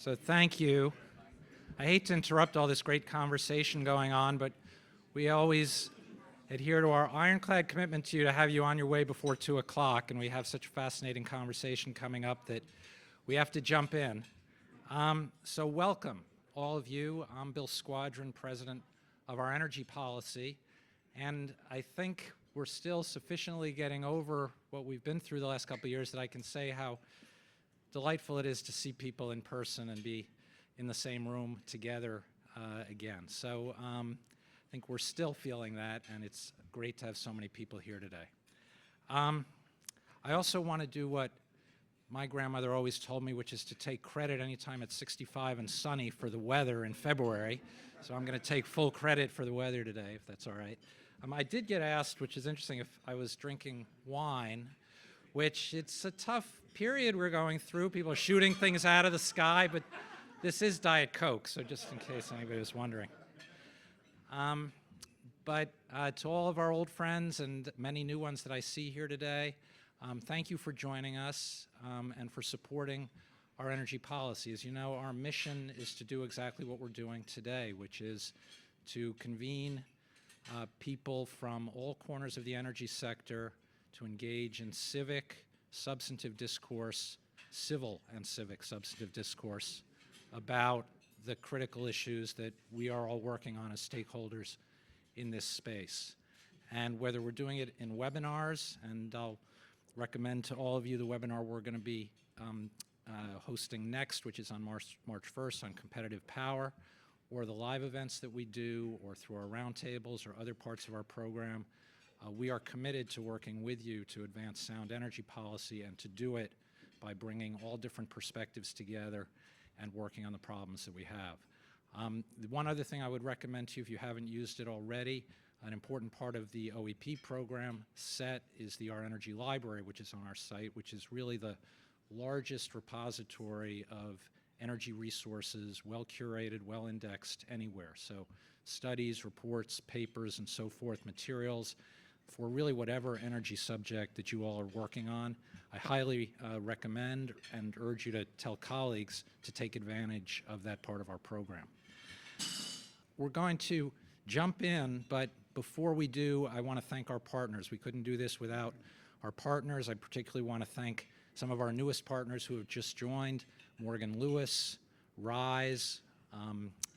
So thank you. I hate to interrupt all this great conversation going on, but we always adhere to our ironclad commitment to you to have you on your way before 2 o'clock, and we have such a fascinating conversation coming up that we have to jump in. So welcome, all of you. I'm Bill Squadron, president of Our Energy Policy, and I think we're still sufficiently getting over what we've been through the last couple of years that I can say how delightful it is to see people in person and be in the same room together again. So I think we're still feeling that, and it's great to have so many people here today. I also want to do what my grandmother always told me, which is to take credit anytime it's 65 and sunny for the weather in February. So I'm going to take full credit for the weather today, if that's all right. I did get asked, which is interesting, if I was drinking wine, which it's a tough period we're going through. People are shooting things out of the sky, but this is Diet Coke, so just in case anybody was wondering. But to all of our old friends and many new ones that I see here today, thank you for joining us and for supporting our energy policy. As you know, our mission is to do exactly what we're doing today, which is to convene people from all corners of the energy sector to engage in civic, substantive discourse, civil and civic substantive discourse about the critical issues that we are all working on as stakeholders in this space. And whether we're doing it in webinars, and I'll recommend to all of you the webinar we're going to be hosting next, which is on March 1st on competitive power, or the live events that we do, or through our roundtables or other parts of our program, we are committed to working with you to advance sound energy policy and to do it by bringing all different perspectives together and working on the problems that we have. One other thing I would recommend to you, if you haven't used it already, an important part of the OEP program set is the Our Energy Library, which is on our site, which is really the largest repository of energy resources, well curated, well indexed anywhere. So studies, reports, papers, and so forth, materials for really whatever energy subject that you all are working on. I highly recommend and urge you to tell colleagues to take advantage of that part of our program. We're going to jump in, but before we do, I want to thank our partners. We couldn't do this without our partners. I particularly want to thank some of our newest partners who have just joined: Morgan Lewis, Rise,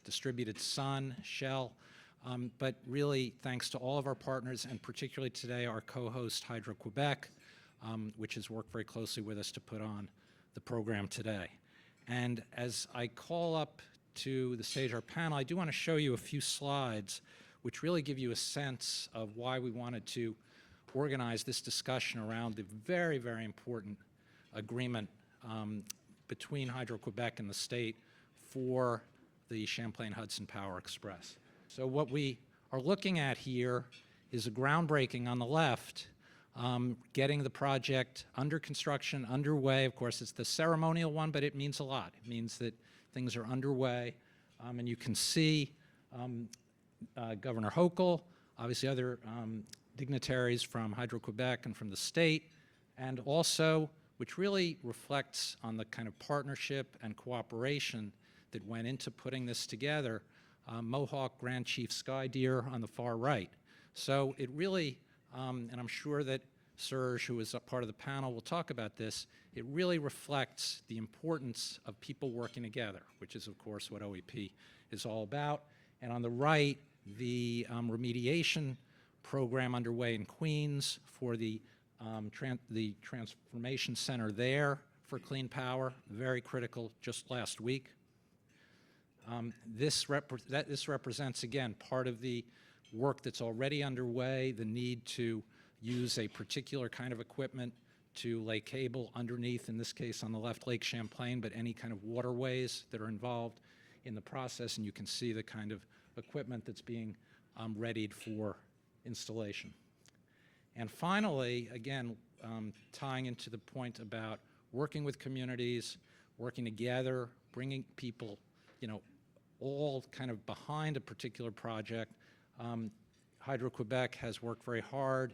Distributed Sun, Shell. But really, thanks to all of our partners, and particularly today our co-host Hydro-Québec, which has worked very closely with us to put on the program today. And as I call up to the stage our panel, I do want to show you a few slides which really give you a sense of why we wanted to organize this discussion around the very, very important agreement between Hydro-Québec and the state for the Champlain-Hudson Power Express. So what we are looking at here is a groundbreaking on the left, getting the project under construction, underway. Of course, it's the ceremonial one, but it means a lot. It means that things are underway, and you can see Governor Hochul, obviously other dignitaries from Hydro-Québec and from the state, and also, which really reflects on the kind of partnership and cooperation that went into putting this together, Mohawk Grand Chief Sky Deer on the far right. So it really, and I'm sure that Serge, who is a part of the panel, will talk about this, it really reflects the importance of people working together, which is, of course, what OEP is all about. And on the right, the remediation program underway in Queens for the transformation center there for clean power, very critical, just last week. This represents, again, part of the work that's already underway, the need to use a particular kind of equipment to lay cable underneath, in this case on the left, Lake Champlain, but any kind of waterways that are involved in the process, and you can see the kind of equipment that's being readied for installation. And finally, again, tying into the point about working with communities, working together, bringing people, all kind of behind a particular project. Hydro-Québec has worked very hard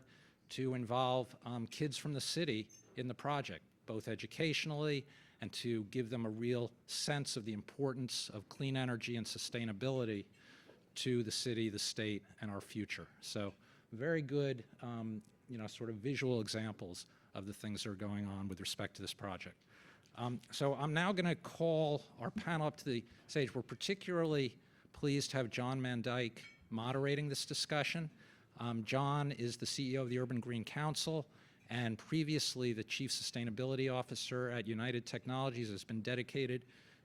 to involve kids from the city in the project, both educationally and to give them a real sense of the importance of clean energy and sustainability to the city, the state, and our future. So very good, sort of visual examples of the things that are going on with respect to this project. So I'm now going to call our panel up to the stage. We're particularly pleased to have John Mandyck moderating this discussion. John is the CEO of the Urban Green Council and previously the Chief Sustainability Officer at United Technologies, has been dedicated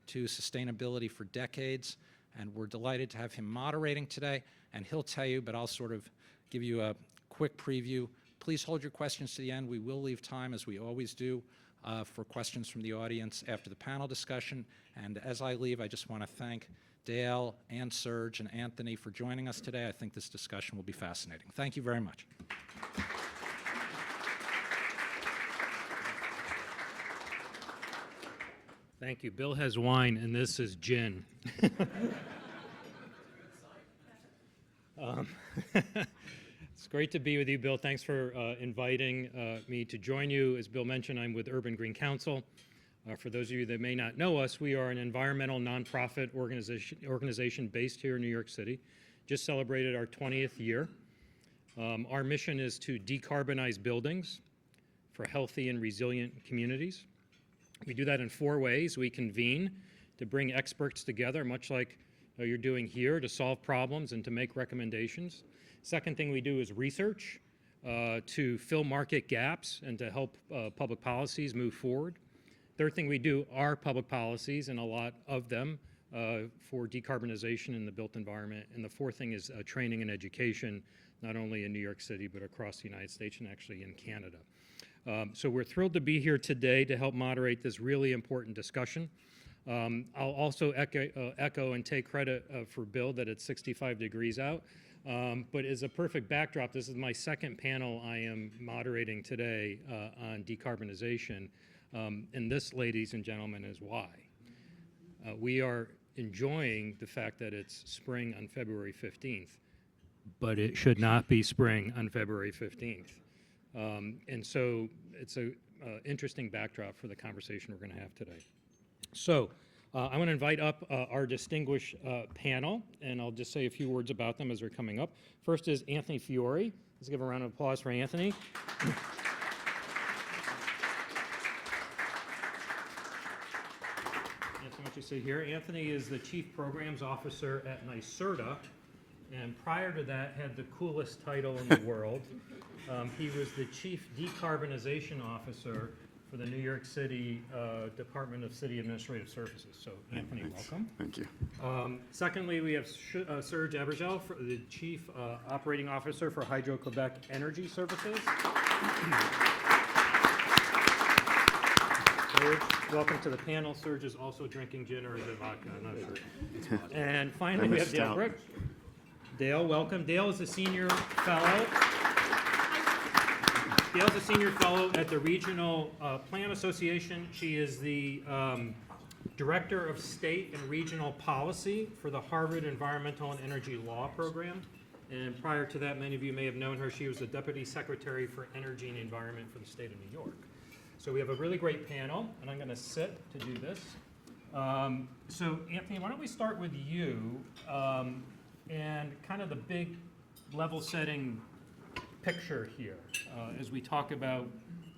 to sustainability for decades, and we're delighted to have him moderating today. And he'll tell you, but I'll sort of give you a quick preview. Please hold your questions to the end. We will leave time, as we always do, for questions from the audience after the panel discussion. And as I leave, I just want to thank Dale and Serge and Anthony for joining us today. I think this discussion will be fascinating. Thank you very much. Thank you. Bill has wine, and this is gin. It's great to be with you, Bill. Thanks for inviting me to join you. As Bill mentioned, I'm with Urban Green Council. For those of you that may not know us, we are an environmental nonprofit organization based here in New York City. Just celebrated our 20th year. Our mission is to decarbonize buildings for healthy and resilient communities. We do that in 4 ways. We convene to bring experts together, much like you're doing here, to solve problems and to make recommendations. Second thing we do is research to fill market gaps and to help public policies move forward. Third thing we do are public policies, and a lot of them, for decarbonization in the built environment. And the fourth thing is training and education, not only in New York City, but across the United States and actually in Canada. So we're thrilled to be here today to help moderate this really important discussion. I'll also echo and take credit for Bill that it's 65 degrees out. But as a perfect backdrop, this is my second panel I am moderating today on decarbonization. And this, ladies and gentlemen, is why. We are enjoying the fact that it's spring on February 15th, but it should not be spring on February 15th. And so it's an interesting backdrop for the conversation we're going to have today. So I want to invite up our distinguished panel, and I'll just say a few words about them as they're coming up. First is Anthony Fiore. Let's give a round of applause for Anthony. Anthony, why don't you sit here? Anthony is the Chief Programs Officer at NYSERDA, and prior to that had the coolest title in the world. He was the Chief Decarbonization Officer for the New York City Department of City Administrative Services. So, Anthony, welcome. Thank you. Secondly, we have Serge Abergel, the Chief Operating Officer for Hydro-Québec Energy Services. Serge, welcome to the panel. Serge is also drinking gin, or is it vodka? I'm not sure. And finally, we have Dale Bryk. Dale, welcome. Dale is a senior fellow. Dale's a senior fellow at the Regional Plan Association. She is the Director of State and Regional Policy for the Harvard Environmental and Energy Law Program. And prior to that, many of you may have known her. She was the Deputy Secretary for Energy and Environment for the state of New York. So we have a really great panel, and I'm going to sit to do this. So Anthony, why don't we start with you and kind of the big level-setting picture here as we talk about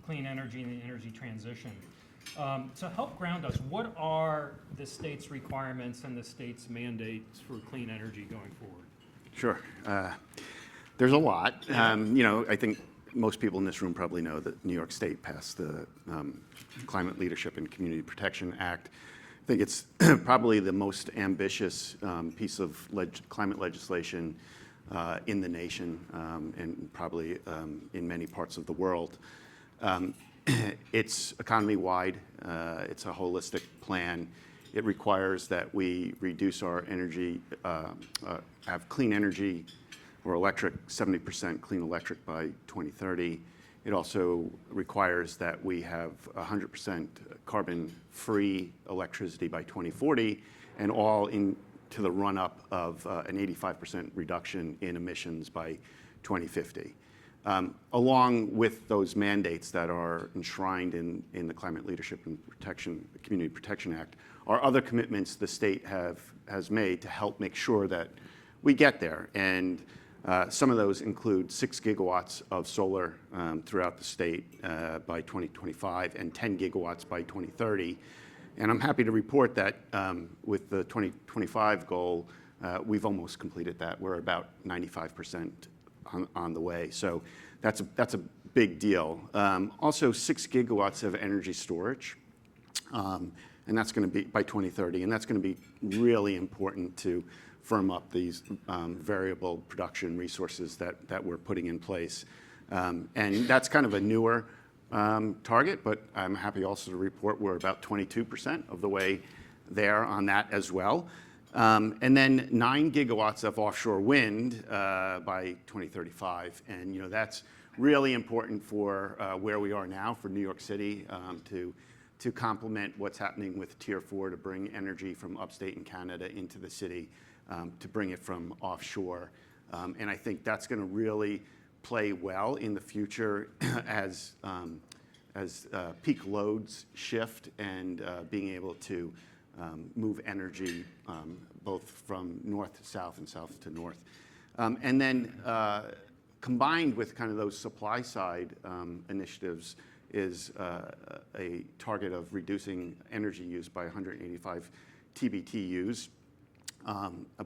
clean energy and the energy transition. To help ground us, what are the state's requirements and the state's mandates for clean energy going forward? Sure. There's a lot. I think most people in this room probably know that New York State passed the Climate Leadership and Community Protection Act. I think it's probably the most ambitious piece of climate legislation in the nation and probably in many parts of the world. It's economy-wide. It's a holistic plan. It requires that we reduce our energy, have clean energy or electric, 70% clean electric by 2030. It also requires that we have 100% carbon-free electricity by 2040, and all to the run-up of an 85% reduction in emissions by 2050. along with those mandates that are enshrined in the Climate Leadership and Community Protection Act, are other commitments the state has made to help make sure that we get there. And some of those include 6 gigawatts of solar throughout the state by 2025 and 10 gigawatts by 2030. And I'm happy to report that with the 2025 goal, we've almost completed that. We're about 95% on the way. So that's a big deal. Also 6 gigawatts of energy storage, and that's going to be by 2030, and that's going to be really important to firm up these variable production resources that we're putting in place. And that's kind of a newer target, but I'm happy also to report we're about 22% of the way there on that as well. And then 9 gigawatts of offshore wind by 2035. And that's really important for where we are now for New York City to complement what's happening with Tier 4 to bring energy from upstate in Canada into the city, to bring it from offshore. And I think that's going to really play well in the future as peak loads shift and being able to move energy both from north to south and south to north. And then combined with kind of those supply side initiatives is a target of reducing energy use by 185 TBTUs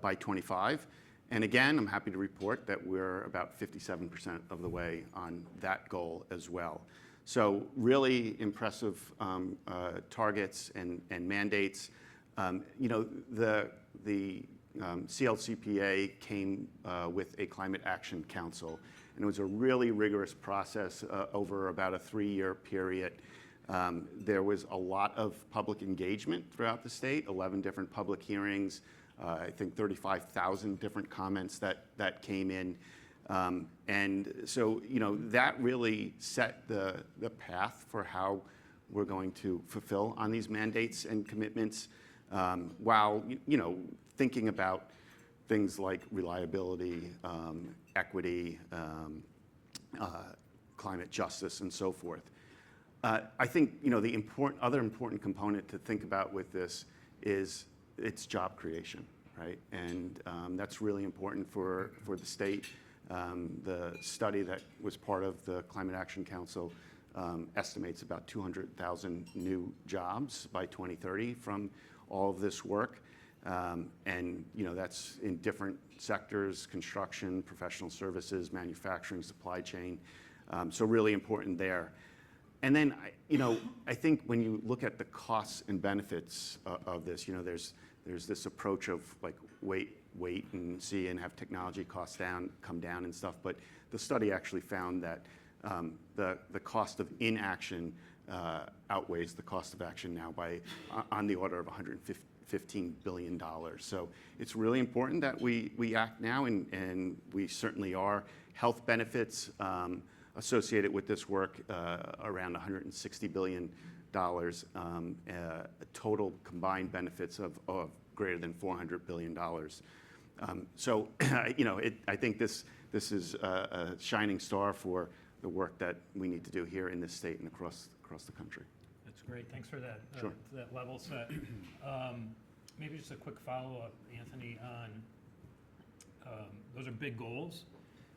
by 25. And again, I'm happy to report that we're about 57% of the way on that goal as well. So really impressive targets and mandates. The CLCPA came with a Climate Action Council, and it was a really rigorous process over about a 3-year period. There was a lot of public engagement throughout the state, 11 different public hearings, I think 35,000 different comments that came in. And so, that really set the path for how we're going to fulfill on these mandates and commitments, while, thinking about things like reliability, equity, climate justice, and so forth. I think, the other important component to think about with this is it's job creation, right? And that's really important for the state. The study that was part of the Climate Action Council estimates about 200,000 new jobs by 2030 from all of this work. And that's in different sectors: construction, professional services, manufacturing, supply chain. So really important there. And then, I think when you look at the costs and benefits of this, there's this approach of like wait and see and have technology costs come down and stuff. But the study actually found that the cost of inaction outweighs the cost of action now by on the order of $115 billion. So it's really important that we act now, and we certainly are. Health benefits associated with this work, around $160 billion, total combined benefits of greater than $400 billion. So, I think this is a shining star for the work that we need to do here in this state and across the country. That's great. Thanks for that, Sure. that level set. Maybe just a quick follow-up, Anthony, on those are big goals.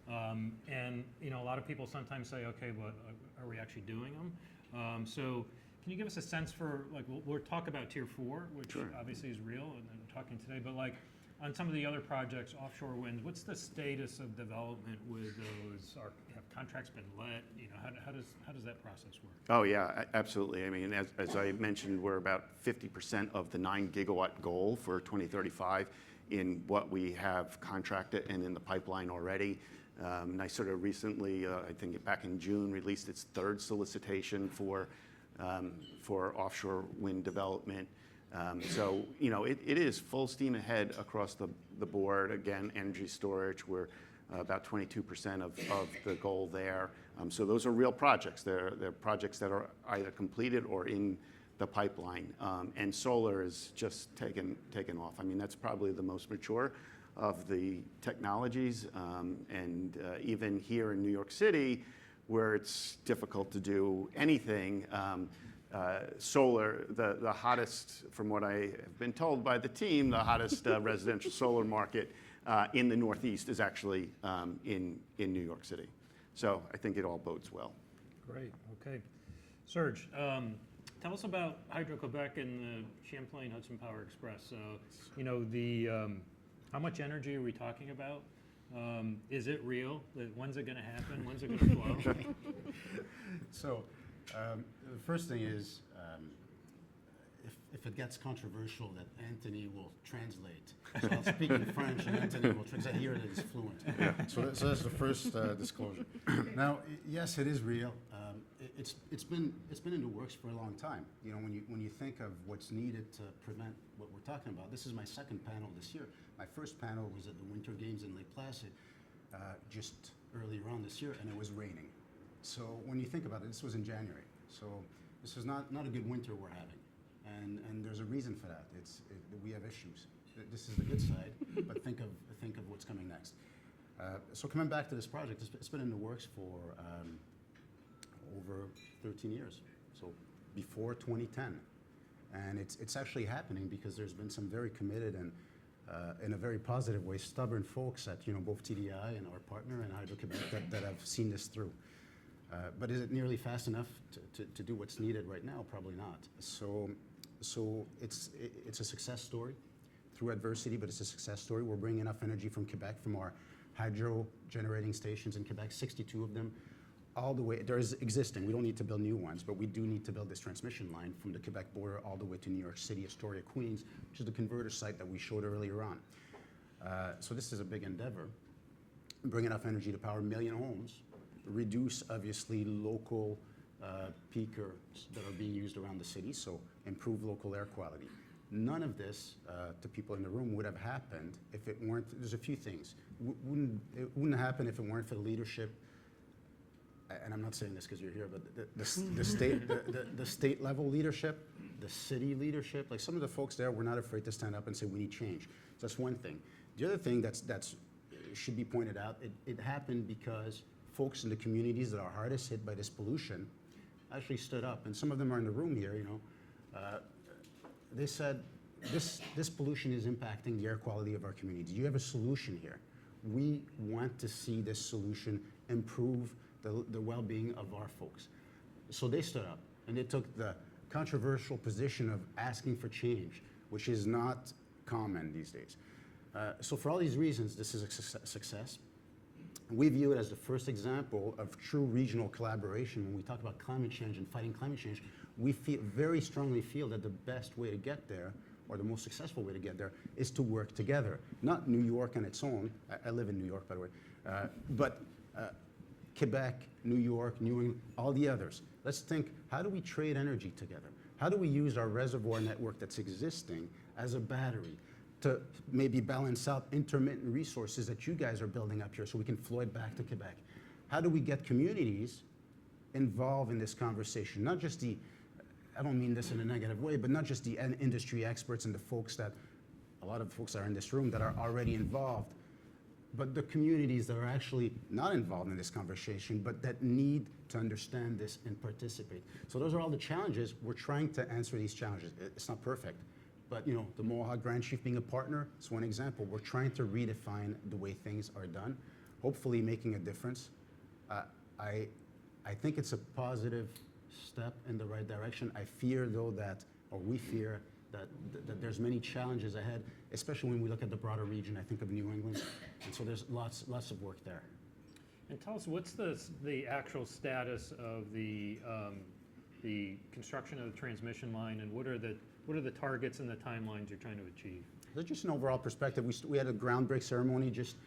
And a lot of people sometimes say, okay, but are we actually doing them? So can you give us a sense for, like, we'll talk about Tier 4, which Sure. obviously is real, and we're talking today, but like on some of the other projects, offshore wind, what's the status of development with those? Have contracts been let? How does that process work? Oh yeah, absolutely. I mean, as I mentioned, we're about 50% of the 9 gigawatt goal for 2035 in what we have contracted and in the pipeline already. NYSERDA recently, I think back in June, released its 3rd solicitation for offshore wind development. So, it is full steam ahead across the board. Again, energy storage, we're about 22% of the goal there. So those are real projects. They're projects that are either completed or in the pipeline. And solar is just taken off. I mean, that's probably the most mature of the technologies. And even here in New York City, where it's difficult to do anything, solar, the hottest, from what I have been told by the team, the hottest residential solar market in the Northeast is actually in New York City. So I think it all bodes well. Great, okay. Serge, tell us about Hydro-Québec and the Champlain Hudson Power Express. You know, how much energy are we talking about? Is it real? When's it going to happen? When's it going to flow? So the first thing is, if it gets controversial, that Anthony will translate. So I'll speak in French and Anthony will translate. I hear that he's fluent. So that's the first disclosure. Now, yes, it is real. It's been in the works for a long time. You know, when you think of what's needed to prevent what we're talking about, this is my second panel this year. My first panel was at the Winter Games in Lake Placid just earlier on this year, and it was raining. So when you think about it, this was in January. So this is not a good winter we're having, and there's a reason for that. We have issues. This is the good side, but think of what's coming next. So coming back to this project, it's been in the works for over 13 years. So before 2010, and it's actually happening because there's been some very committed and in a very positive way, stubborn folks at both TDI and our partner and Hydro-Québec that have seen this through. But is it nearly fast enough to do what's needed right now? Probably not. So it's a success story through adversity, but it's a success story. We're bringing enough energy from Quebec, from our hydro generating stations in Quebec, 62 of them, all the way. There's existing. We don't need to build new ones, but we do need to build this transmission line from the Quebec border all the way to New York City, Astoria, Queens, which is the converter site that we showed earlier on. So this is a big endeavor. Bring enough energy to power 1 million homes, reduce, obviously, local peakers that are being used around the city, so improve local air quality. None of this, to people in the room, would have happened if it weren't, there's a few things. It wouldn't happen if it weren't for the leadership, and I'm not saying this because you're here, but the state level leadership, the city leadership, like some of the folks there were not afraid to stand up and say we need change. So that's one thing. The other thing that's should be pointed out, it happened because folks in the communities that are hardest hit by this pollution actually stood up, and some of them are in the room here, they said, this pollution is impacting the air quality of our community. Do you have a solution here? We want to see this solution improve the well-being of our folks. So they stood up, and they took the controversial position of asking for change, which is not common these days. So for all these reasons, this is a success. We view it as the first example of true regional collaboration. When we talk about climate change and fighting climate change, we very strongly feel that the best way to get there, or the most successful way to get there, is to work together. Not New York on its own. I live in New York, by the way. But Quebec, New York, New England, all the others. Let's think, how do we trade energy together? How do we use our reservoir network that's existing as a battery to maybe balance out intermittent resources that you guys are building up here so we can flow it back to Quebec? How do we get communities involved in this conversation? Not just I don't mean this in a negative way, but not just the industry experts and the folks that, a lot of the folks that are in this room that are already involved, but the communities that are actually not involved in this conversation, but that need to understand this and participate. So those are all the challenges. We're trying to answer these challenges. It's not perfect, but the Mohawk Grand Chief being a partner is one example. We're trying to redefine the way things are done, hopefully making a difference. I think it's a positive step in the right direction. I fear, though, we fear that there's many challenges ahead, especially when we look at the broader region. I think of New England, and so there's lots of work there. And tell us, what's the actual status of the construction of the transmission line, and what are the targets and the timelines you're trying to achieve? So just an overall perspective, we had a groundbreak ceremony just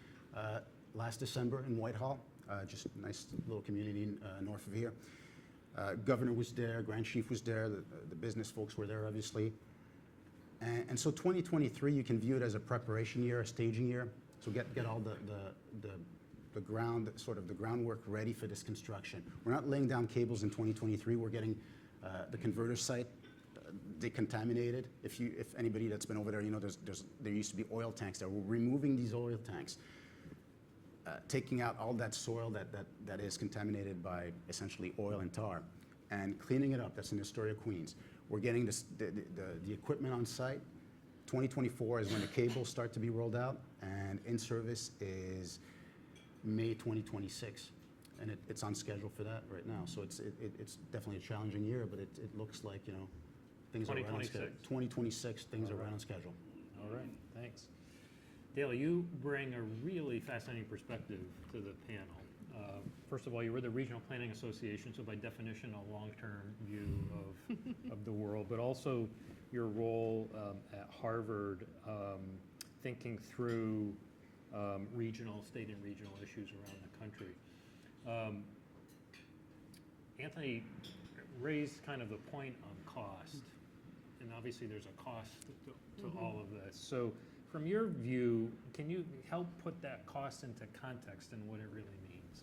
last December in Whitehall, just a nice little community north of here. Governor was there, Grand Chief was there, the business folks were there, obviously. And so 2023, you can view it as a preparation year, a staging year. So get all the groundwork ready for this construction. We're not laying down cables in 2023. We're getting the converter site decontaminated. If anybody that's been over there, you know, there used to be oil tanks there. We're removing these oil tanks, taking out all that soil that is contaminated by essentially oil and tar, and cleaning it up. That's in Astoria, Queens. We're getting the equipment on site. 2024 is when the cables start to be rolled out, and in service is May 2026. And it's on schedule for that right now. So it's definitely a challenging year, but it looks like, you know, things are right on schedule. 2026, things are right on schedule. All right, thanks. Dale, you bring a really fascinating perspective to the panel. First of all, you were the Regional Planning Association, so by definition, a long-term view of the world, but also your role at Harvard, thinking through state and regional issues around the country. Anthony raised kind of the point on cost, and obviously there's a cost to all of this. So from your view, can you help put that cost into context and what it really means?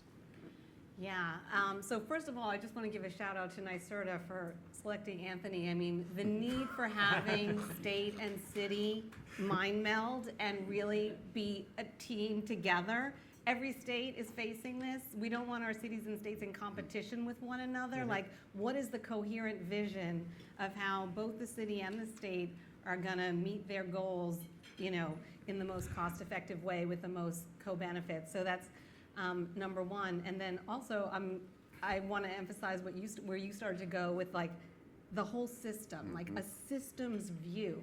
Yeah, so first of all, I just want to give a shout out to NYSERDA for selecting Anthony. I mean, the need for having state and city mind meld and really be a team together. Every state is facing this. We don't want our cities and states in competition with one another. Like, what is the coherent vision of how both the city and the state are gonna meet their goals, you know, in the most cost-effective way with the most co-benefits? So that's number one. And then also, I want to emphasize where you started to go with like the whole system, like a systems view.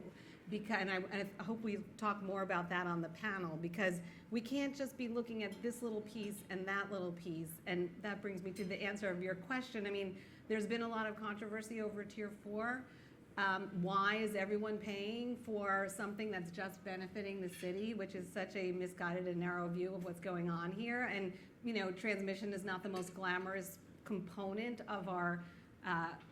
And I hope we talk more about that on the panel, because we can't just be looking at this little piece and that little piece. And that brings me to the answer of your question. I mean, there's been a lot of controversy over Tier 4. Why is everyone paying for something that's just benefiting the city, which is such a misguided and narrow view of what's going on here? And, you know, transmission is not the most glamorous component of our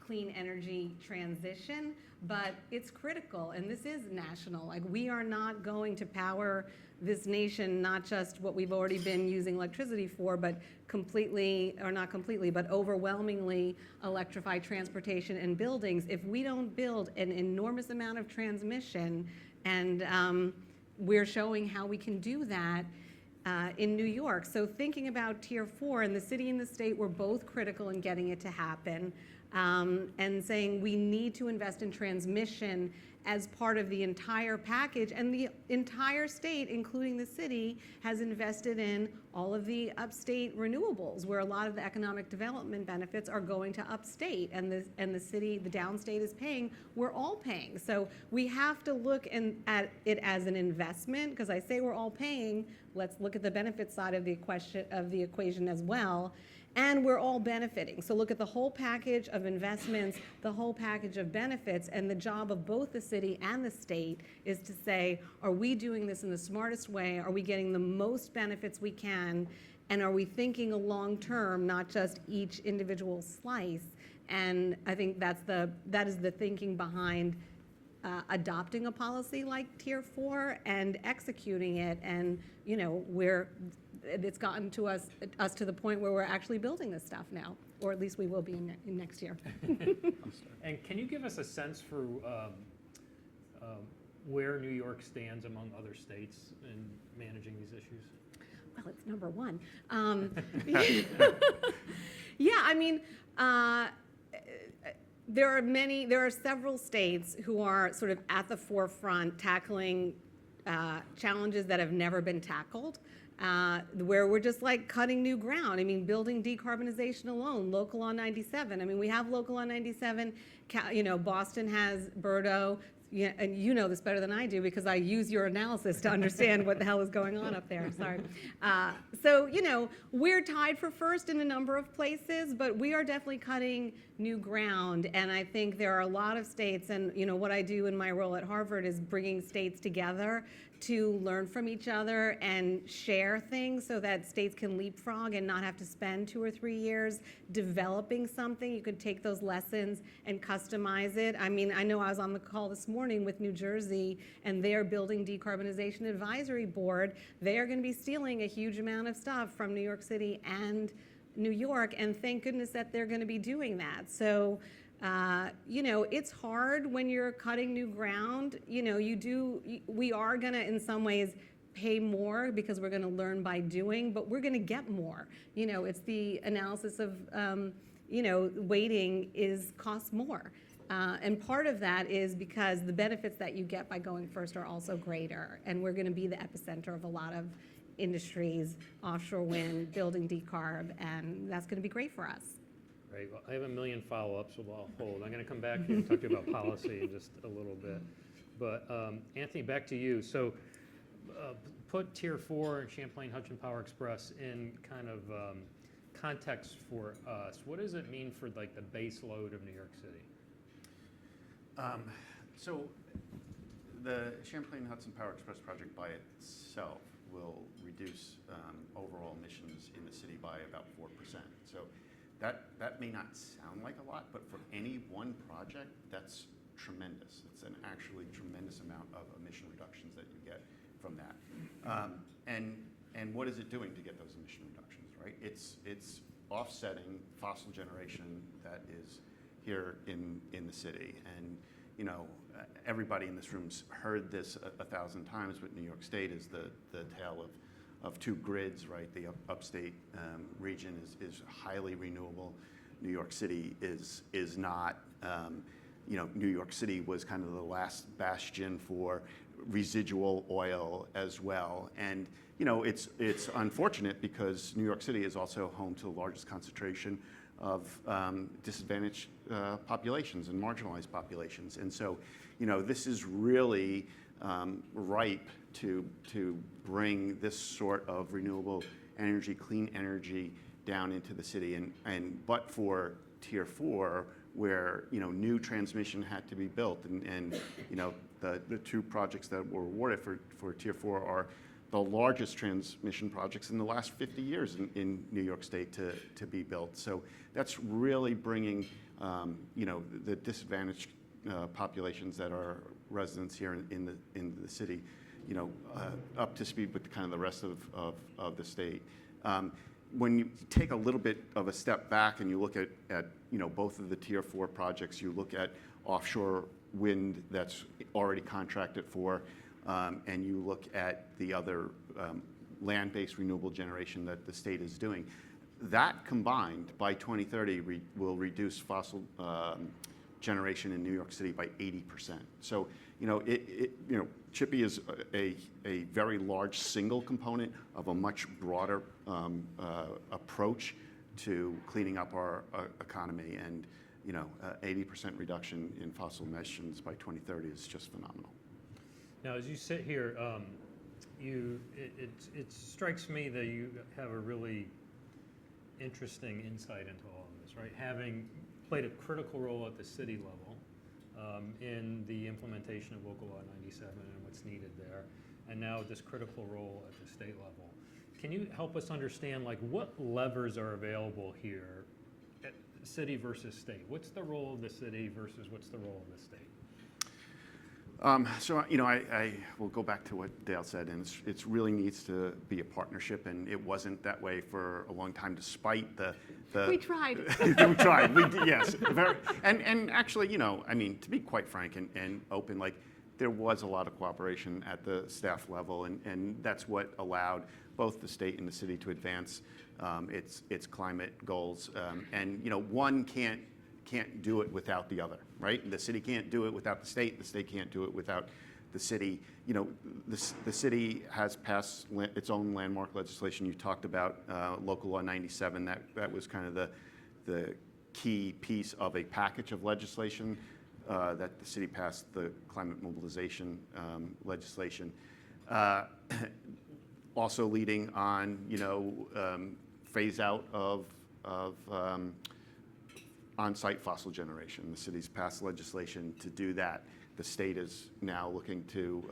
clean energy transition, but it's critical, and this is national. Like, we are not going to power this nation, not just what we've already been using electricity for, but completely, or not completely, but overwhelmingly electrify transportation and buildings if we don't build an enormous amount of transmission. And we're showing how we can do that in New York. So thinking about Tier 4, and the city and the state were both critical in getting it to happen, and saying we need to invest in transmission as part of the entire package. And the entire state, including the city, has invested in all of the upstate renewables, where a lot of the economic development benefits are going to upstate, and the city, the downstate, is paying. We're all paying. So we have to look at it as an investment, because I say we're all paying. Let's look at the benefit side of the equation as well. And we're all benefiting. So look at the whole package of investments, the whole package of benefits, and the job of both the city and the state is to say, are we doing this in the smartest way? Are we getting the most benefits we can? And are we thinking a long term, not just each individual slice? And I think that is the thinking behind adopting a policy like Tier 4 and executing it. And, you know, it's gotten to us to the point where we're actually building this stuff now, or at least we will be in next year. And can you give us a sense for where New York stands among other states in managing these issues? Well, it's number one. Yeah, I mean, there are several states who are sort of at the forefront tackling challenges that have never been tackled. Where we're just like cutting new ground. I mean, building decarbonization alone, local on 97. I mean, we have local on 97. You know, Boston has Birdo. Yeah, and you know this better than I do because I use your analysis to understand what the hell is going on up there. Sorry. So, you know, we're tied for first in a number of places, but we are definitely cutting new ground. And I think there are a lot of states, and, you know, what I do in my role at Harvard is bringing states together to learn from each other and share things so that states can leapfrog and not have to spend 2 or 3 years developing something. You could take those lessons and customize it. I mean, I know I was on the call this morning with New Jersey, and they're building Decarbonization Advisory Board. They are going to be stealing a huge amount of stuff from New York City and New York, and thank goodness that they're going to be doing that. So It's hard when you're cutting new ground. We are gonna, in some ways, pay more because we're gonna learn by doing, but we're gonna get more. It's the analysis of, waiting costs more. And part of that is because the benefits that you get by going first are also greater. And we're gonna be the epicenter of a lot of industries, offshore wind, building decarb, and that's gonna be great for us. Right. Well, I have a million follow-ups, so I'll hold. I'm going to come back to you and talk to you about policy in just a little bit. But Anthony, back to you. So put Tier 4 and Champlain Hudson Power Express in kind of context for us. What does it mean for like the base load of New York City? So the Champlain Hudson Power Express project by itself will reduce overall emissions in the city by about 4%. So that may not sound like a lot, but for any one project, that's tremendous. It's an actually tremendous amount of emission reductions that you get from that. And what is it doing to get those emission reductions, right? It's offsetting fossil generation that is here in the city. And everybody in this room's heard this 1,000 times, but New York State is the tale of two grids, right? The upstate region is highly renewable. New York City is not. New York City was kind of the last bastion for residual oil as well. And it's unfortunate because New York City is also home to the largest concentration of disadvantaged populations and marginalized populations. And so, this is really ripe to bring this sort of renewable energy, clean energy down into the city. But for Tier 4, where new transmission had to be built, and the two projects that were awarded for Tier 4 are the largest transmission projects in the last 50 years in New York State to be built. So that's really bringing the disadvantaged populations that are residents here in the city, up to speed with kind of the rest of the state. When you take a little bit of a step back and you look at both of the Tier 4 projects, you look at offshore wind that's already contracted for, and you look at the other land-based renewable generation that the state is doing, that combined by 2030 will reduce fossil generation in New York City by 80%. So, Chippy is a very large single component of a much broader approach to cleaning up our economy, and 80% reduction in fossil emissions by 2030 is just phenomenal. Now, as you sit here, it strikes me that you have a really interesting insight into all of this, right? Having played a critical role at the city level in the implementation of Local Law 97 and what's needed there, and now this critical role at the state level. Can you help us understand, like, what levers are available here at city versus state? What's the role of the city versus what's the role of the state? So, I will go back to what Dale said, and it really needs to be a partnership, and it wasn't that way for a long time, despite the We tried. We tried, yes. And actually, to be quite frank and open, like, there was a lot of cooperation at the staff level, and that's what allowed both the state and the city to advance its climate goals. And one can't do it without the other, right? The city can't do it without the state can't do it without the city. The city has passed its own landmark legislation. You talked about Local Law 97. That was kind of the key piece of a package of legislation that the city passed, the climate mobilization legislation. Also leading on, phase out of on-site fossil generation. The city's passed legislation to do that. The state is now looking to,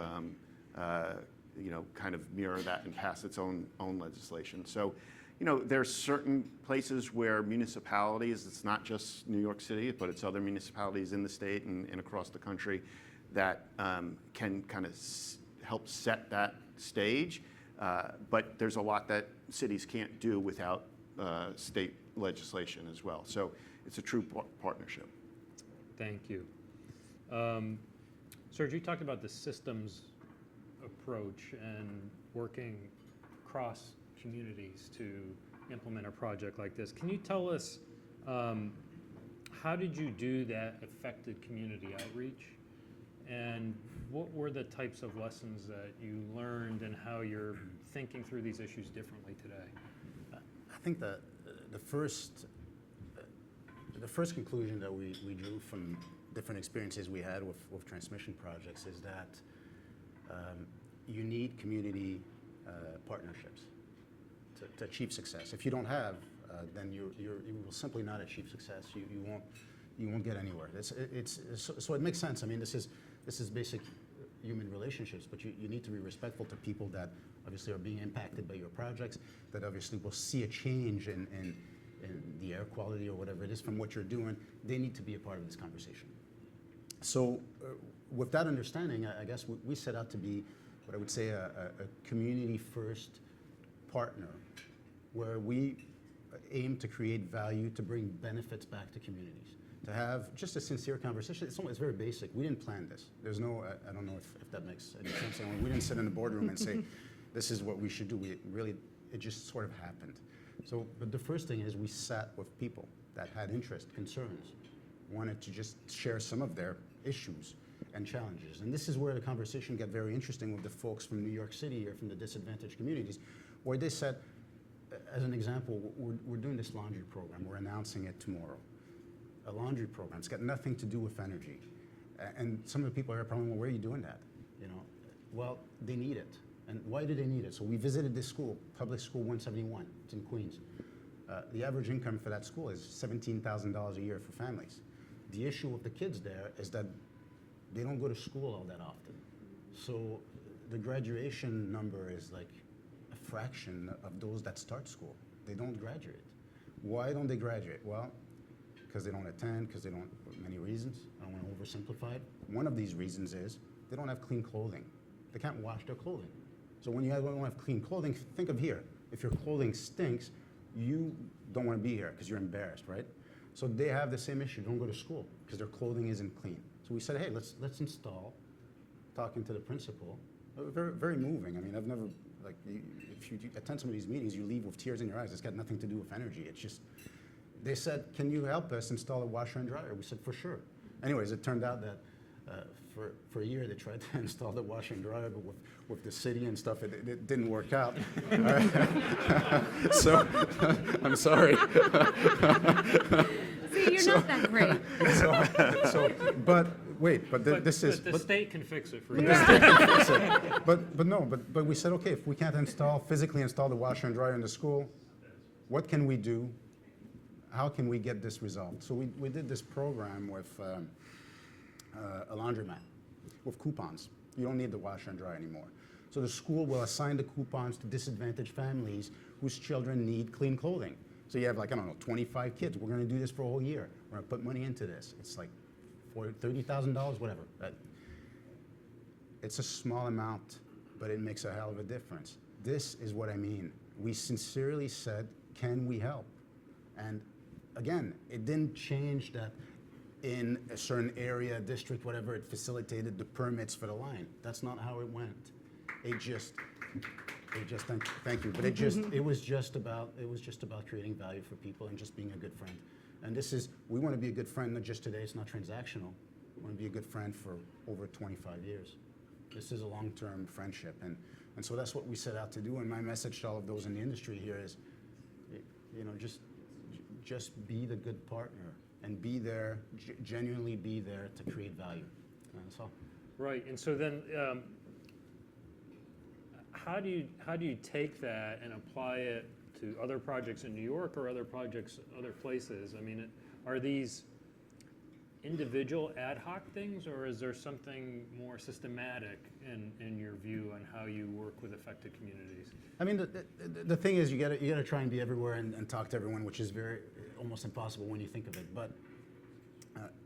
kind of mirror that and pass its own legislation. So, there's certain places where municipalities, it's not just New York City, but it's other municipalities in the state and across the country that can kind of help set that stage. But there's a lot that cities can't do without state legislation as well. So it's a true partnership. Thank you. Serge, you talked about the systems approach and working across communities to implement a project like this. Can you tell us how did you do that effective community outreach? And what were the types of lessons that you learned and how you're thinking through these issues differently today? I think that the first conclusion that we drew from different experiences we had with transmission projects is that you need community partnerships to achieve success. If you don't have, then you will simply not achieve success. You won't get anywhere. So it makes sense. I mean, this is basic human relationships, but you need to be respectful to people that obviously are being impacted by your projects, that obviously will see a change in the air quality or whatever it is from what you're doing. They need to be a part of this conversation. So with that understanding, I guess we set out to be what I would say a community-first partner, where we aim to create value, to bring benefits back to communities, to have just a sincere conversation. It's very basic. We didn't plan this. There's no, I don't know if that makes any sense. I mean, we didn't sit in the boardroom and say, this is what we should do. It just sort of happened. So, but the first thing is we sat with people that had interest, concerns, wanted to just share some of their issues and challenges. And this is where the conversation got very interesting with the folks from New York City or from the disadvantaged communities, where they said, as an example, we're doing this laundry program. We're announcing it tomorrow. A laundry program. It's got nothing to do with energy. And some of the people are probably, well, where are you doing that? You know, well, they need it. And why do they need it? So we visited this school, Public School 171. It's in Queens. The average income for that school is $17,000 a year for families. The issue with the kids there is that they don't go to school all that often. So the graduation number is like a fraction of those that start school. They don't graduate. Why don't they graduate? Well, because they don't attend, because they don't, many reasons. I don't want to oversimplify it. One of these reasons is they don't have clean clothing. They can't wash their clothing. So when you don't have clean clothing, think of here. If your clothing stinks, you don't want to be here because you're embarrassed, right? So they have the same issue. Don't go to school because their clothing isn't clean. So we said, hey, let's install, talking to the principal. Very, very moving. I mean, I've never, like, if you attend some of these meetings, you leave with tears in your eyes. It's got nothing to do with energy. It's just, they said, can you help us install a washer and dryer? We said, for sure. Anyways, it turned out that for a year they tried to install the washer and dryer, but with the city and stuff, it didn't work out. So, I'm sorry. See, you're not that great. But wait, this is... The state can fix it for you. But we said, okay, if we can't physically install the washer and dryer in the school, what can we do? How can we get this resolved? So we did this program with a laundromat with coupons. You don't need the washer and dryer anymore. So the school will assign the coupons to disadvantaged families whose children need clean clothing. So you have, like, I don't know, 25 kids. We're going to do this for a whole year. We're going to put money into this. It's like $30,000, whatever. It's a small amount, but it makes a hell of a difference. This is what I mean. We sincerely said, can we help? And again, it didn't change that in a certain area, district, whatever, it facilitated the permits for the line. That's not how it went. Thank you. But it was just about creating value for people and just being a good friend. And we want to be a good friend, not just today. It's not transactional. We want to be a good friend for over 25 years. This is a long-term friendship, and so that's what we set out to do. And my message to all of those in the industry here is, you know, just be the good partner and be there, genuinely be there to create value. That's all. Right, and so then, how do you take that and apply it to other projects in New York or other projects other places? I mean, are these individual ad hoc things, or is there something more systematic in your view on how you work with affected communities? I mean, the thing is, you gotta try and be everywhere and talk to everyone, which is almost impossible when you think of it. But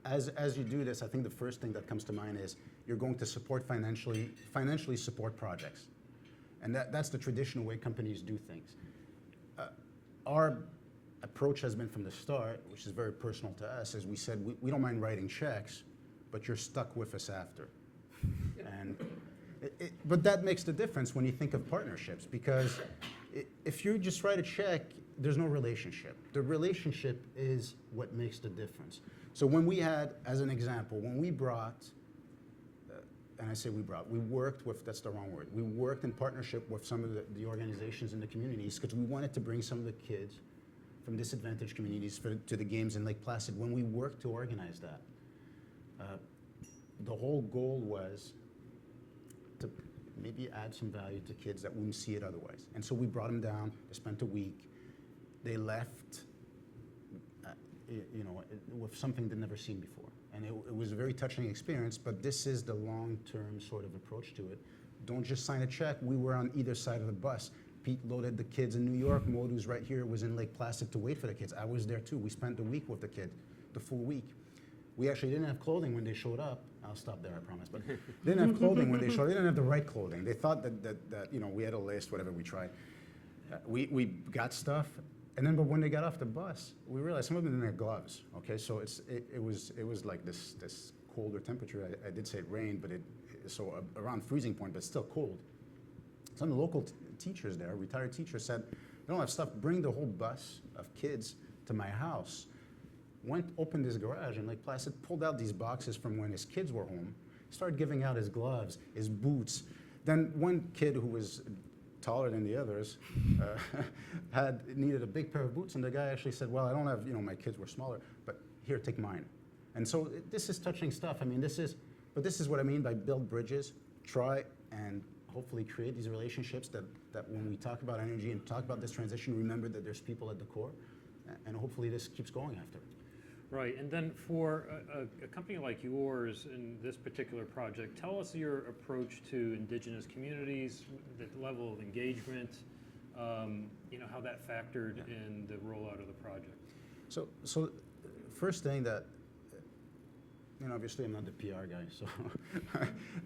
as you do this, I think the first thing that comes to mind is you're going to financially support projects, and that's the traditional way companies do things. Our approach has been from the start, which is very personal to us, is we said, we don't mind writing checks, but you're stuck with us after. And but that makes the difference when you think of partnerships, because if you just write a check, there's no relationship. The relationship is what makes the difference. So when we had, as an example, when we brought, and I say we worked with, that's the wrong word, we worked in partnership with some of the organizations in the communities, because we wanted to bring some of the kids from disadvantaged communities to the games in Lake Placid. When we worked to organize that, the whole goal was to maybe add some value to kids that wouldn't see it otherwise. And so we brought them down, they spent a week, they left with something they'd never seen before. And it was a very touching experience, but this is the long-term sort of approach to it. Don't just sign a check. We were on either side of the bus. Pete loaded the kids in New York. Maud, who's right here, was in Lake Placid to wait for the kids. I was there too. We spent the week with the kid, the full week. We actually didn't have clothing when they showed up. I'll stop there, I promise. But they didn't have clothing when they showed up. They didn't have the right clothing. They thought that we had a list, whatever we tried. We got stuff, and then but when they got off the bus, we realized some of them didn't have gloves. Okay, so it was like this colder temperature. I did say it rained, but so around freezing point, but still cold. Some of the local teachers there, retired teachers, said, "I don't have stuff. Bring the whole bus of kids to my house." Opened his garage in Lake Placid, pulled out these boxes from when his kids were home, started giving out his gloves, his boots. Then one kid who was taller than the others needed a big pair of boots, and the guy actually said, "Well, I don't have, my kids were smaller, but here, take mine." And so this is touching stuff. I mean, this is what I mean by build bridges, try and hopefully create these relationships that when we talk about energy and talk about this transition, remember that there's people at the core, and hopefully this keeps going after. Right, and then for a company like yours in this particular project, tell us your approach to indigenous communities, the level of engagement, how that factored in the rollout of the project. So first thing that, obviously I'm not the PR guy, so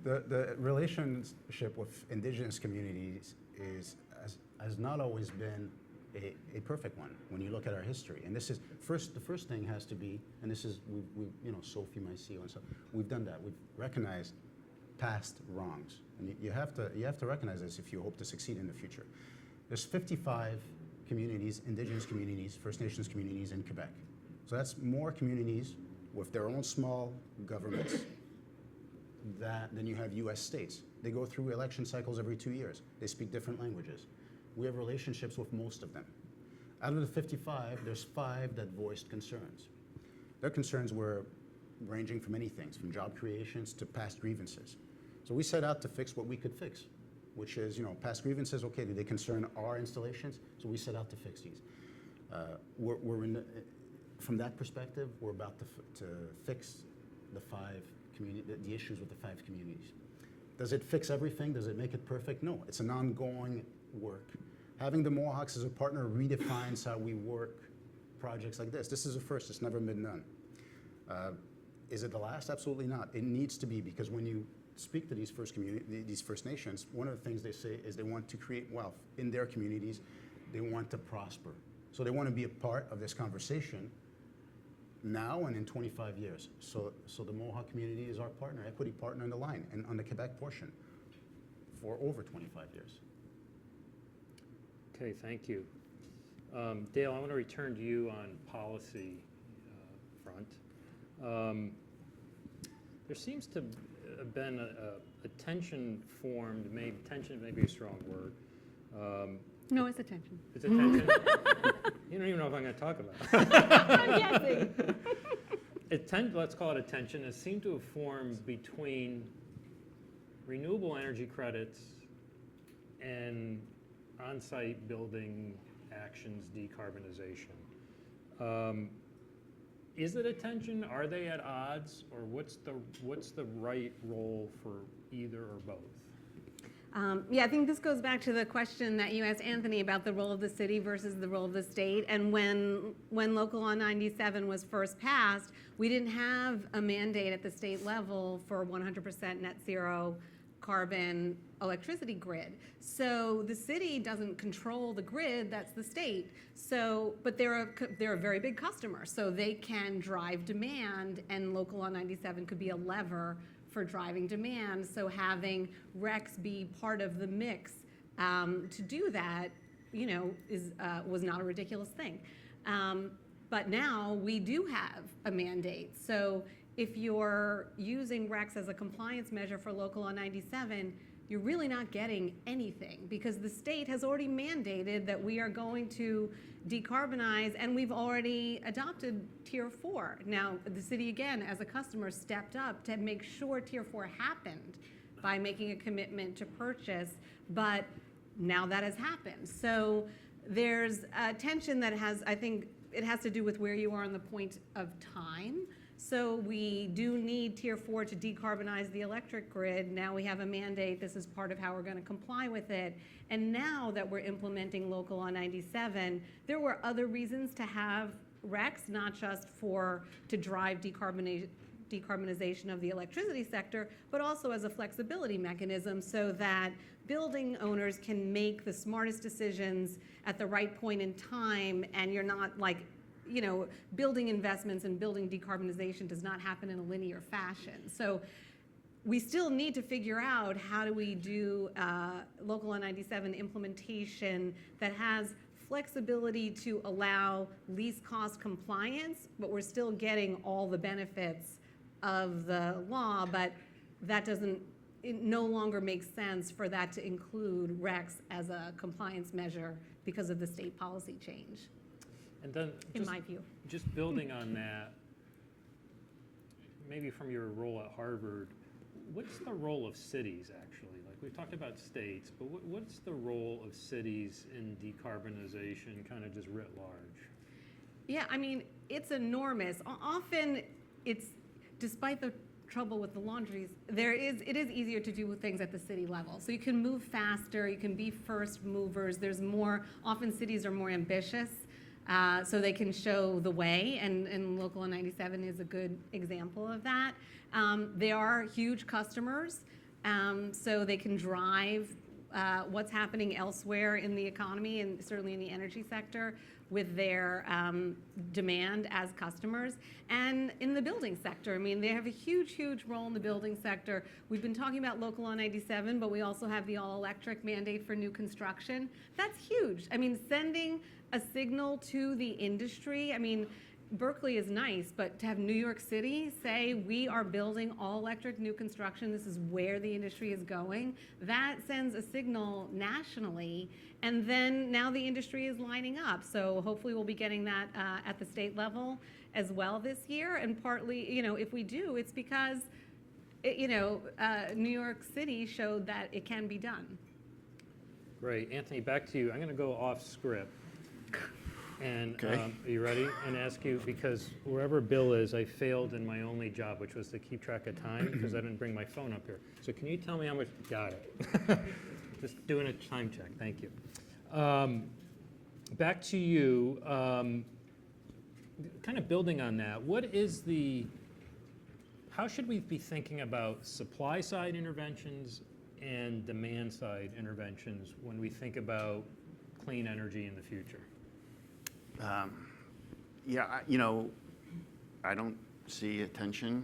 the relationship with indigenous communities has not always been a perfect one when you look at our history. And this is the first thing has to be, and this is we Sophie, my CEO, and so we've done that. We've recognized past wrongs, and you have to recognize this if you hope to succeed in the future. There's 55 communities, indigenous communities, First Nations communities in Quebec. So that's more communities with their own small governments than you have U.S. states. They go through election cycles every 2 years. They speak different languages. We have relationships with most of them. Out of the 55, there's 5 that voiced concerns. Their concerns were ranging from many things, from job creations to past grievances. So we set out to fix what we could fix, which is, past grievances, okay, do they concern our installations? So we set out to fix these. From that perspective, we're about to fix the issues with the 5 communities. Does it fix everything? Does it make it perfect? No, it's an ongoing work. Having the Mohawks as a partner redefines how we work projects like this. This is a first, it's never been done. Is it the last? Absolutely not. It needs to be, because when you speak to these First Nations, one of the things they say is they want to create wealth in their communities. They want to prosper. So they want to be a part of this conversation now and in 25 years. So the Mohawk community is our partner, equity partner in the line, and on the Quebec portion for over 25 years. Okay, thank you. Dale, I want to return to you on policy front. There seems to have been a tension formed, tension may be a strong word. No, it's attention. It's a tension? You don't even know if I'm going to talk about it. I'm guessing. Let's call it a tension. It seemed to have formed between renewable energy credits and on-site building actions, decarbonization. Is it a tension? Are they at odds? Or what's the right role for either or both? I think this goes back to the question that you asked Anthony about the role of the city versus the role of the state. And when Local Law 97 was first passed, we didn't have a mandate at the state level for 100% net zero carbon electricity grid. So the city doesn't control the grid, that's the state. So, but they're a very big customer, so they can drive demand, and Local Law 97 could be a lever for driving demand. So having RECs be part of the mix to do that, you know, was not a ridiculous thing. But now we do have a mandate. So if you're using RECs as a compliance measure for Local Law 97, you're really not getting anything, because the state has already mandated that we are going to decarbonize, and we've already adopted Tier 4. Now, the city, again, as a customer, stepped up to make sure Tier 4 happened by making a commitment to purchase, but now that has happened. So there's a tension that has, I think, it has to do with where you are on the point of time. So we do need Tier 4 to decarbonize the electric grid. Now we have a mandate. This is part of how we're going to comply with it. And now that we're implementing Local Law 97, there were other reasons to have RECs, not just to drive decarbonization of the electricity sector, but also as a flexibility mechanism so that building owners can make the smartest decisions at the right point in time, and you're not like, you know, building investments and building decarbonization does not happen in a linear fashion. So we still need to figure out how do we do Local Law 97 implementation that has flexibility to allow least cost compliance, but we're still getting all the benefits of the law, but that doesn't, it no longer makes sense for that to include RECs as a compliance measure because of the state policy change. And then, in my view. Just building on that, maybe from your role at Harvard, what's the role of cities actually? Like we've talked about states, but what's the role of cities in decarbonization, kind of just writ large? Yeah, I mean, it's enormous. Often it's, despite the trouble with the laundries, it is easier to do things at the city level. So you can move faster, you can be first movers. There's more, often cities are more ambitious. So they can show the way, and Local Law 97 is a good example of that. They are huge customers, so they can drive what's happening elsewhere in the economy and certainly in the energy sector with their demand as customers. And in the building sector, I mean, they have a huge, huge role in the building sector. We've been talking about Local Law 97, but we also have the all-electric mandate for new construction. That's huge. I mean, sending a signal to the industry. I mean, Berkeley is nice, but to have New York City say we are building all electric new construction, this is where the industry is going, that sends a signal nationally, and then now the industry is lining up. So hopefully we'll be getting that at the state level as well this year. And partly, you know, if we do, it's because, New York City showed that it can be done. Great. Anthony, back to you. I'm going to go off script. And Okay. Are you ready? And ask you, because wherever Bill is, I failed in my only job, which was to keep track of time, because I didn't bring my phone up here. So can you tell me how much? Got it. Just doing a time check. Thank you. Back to you. Kind of building on that, how should we be thinking about supply side interventions and demand side interventions when we think about clean energy in the future? I don't see a tension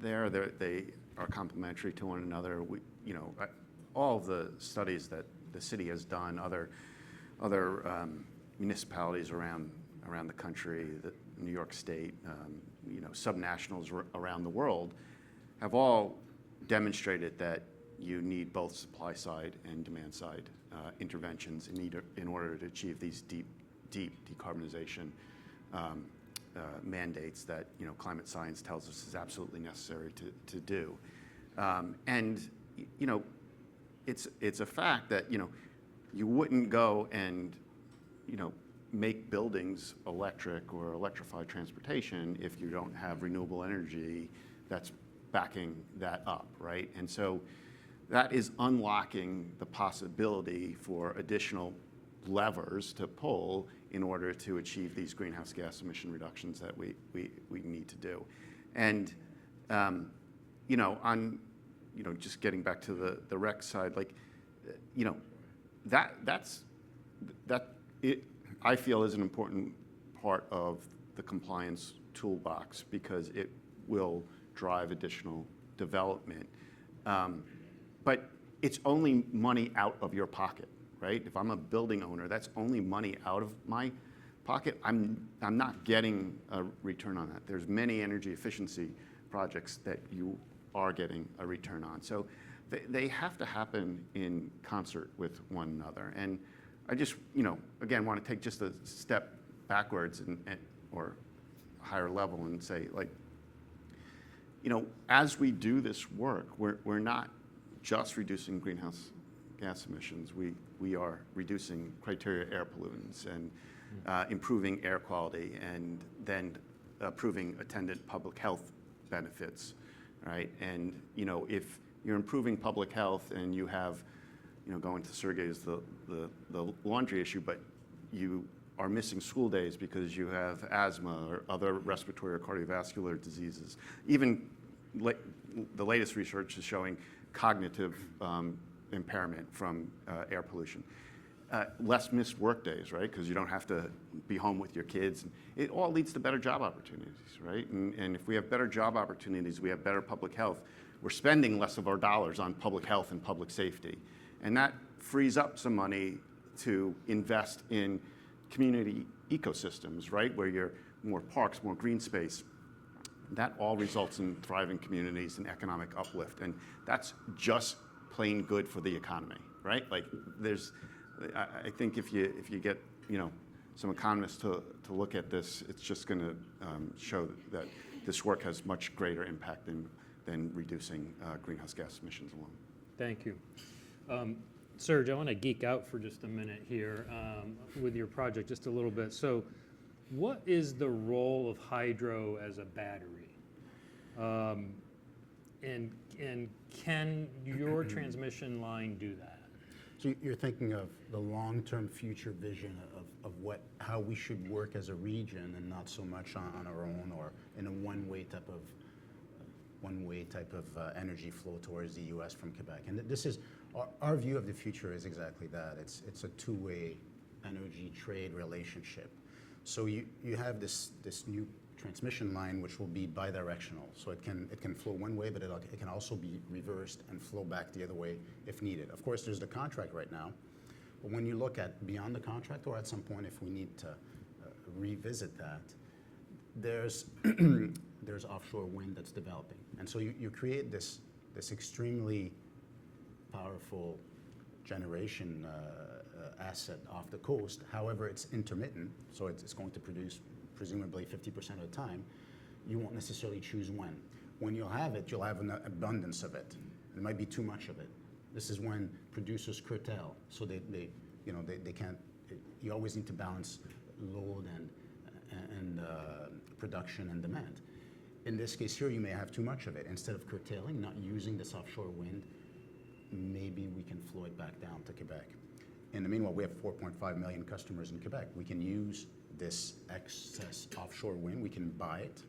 there. They are complementary to one another. All of the studies that the city has done, other municipalities around the country, New York State, subnationals around the world, have all demonstrated that you need both supply side and demand side interventions in order to achieve these deep decarbonization mandates that climate science tells us is absolutely necessary to do. It's a fact that you wouldn't go and make buildings electric or electrify transportation if you don't have renewable energy that's backing that up, right? And so that is unlocking the possibility for additional levers to pull in order to achieve these greenhouse gas emission reductions that we need to do. And on just getting back to the rec side, like, I feel is an important part of the compliance toolbox because it will drive additional development. But it's only money out of your pocket, right? If I'm a building owner, that's only money out of my pocket. I'm not getting a return on that. There's many energy efficiency projects that you are getting a return on. So they have to happen in concert with one another. And I just, again, want to take just a step backwards or higher level and say, like, as we do this work, we're not just reducing greenhouse gas emissions. We are reducing criteria air pollutants and improving air quality and then improving attendant public health benefits, right? And, if you're improving public health and you have, going to Sergey's the laundry issue, but you are missing school days because you have asthma or other respiratory or cardiovascular diseases. Even the latest research is showing cognitive impairment from air pollution. Less missed work days, right? Because you don't have to be home with your kids. It all leads to better job opportunities, right? And if we have better job opportunities, we have better public health. We're spending less of our dollars on public health and public safety. And that frees up some money to invest in community ecosystems, right? Where you're more parks, more green space. That all results in thriving communities and economic uplift. And that's just plain good for the economy, right? Like I think if you get, some economists to look at this, it's just going to show that this work has much greater impact than reducing greenhouse gas emissions alone. Thank you. Serge, I want to geek out for just a minute here with your project just a little bit. So what is the role of hydro as a battery? And can your transmission line do that? So you're thinking of the long-term future vision of how we should work as a region and not so much on our own or in a one-way type of energy flow towards the U.S. from Quebec. And this is our view of the future is exactly that. It's a two-way energy trade relationship. So you have this new transmission line which will be bidirectional. So it can flow one way, but it can also be reversed and flow back the other way if needed. Of course, there's the contract right now, but when you look at beyond the contract or at some point if we need to revisit that, there's offshore wind that's developing. And so you create this extremely powerful generation asset off the coast. However, it's intermittent, so it's going to produce presumably 50% of the time. You won't necessarily choose when. When you'll have it, you'll have an abundance of it. It might be too much of it. This is when producers curtail, so they can't. You always need to balance load and production and demand. In this case here, you may have too much of it. Instead of curtailing, not using this offshore wind, maybe we can flow it back down to Quebec. In the meanwhile, we have 4.5 million customers in Quebec. We can use this excess offshore wind, we can buy it.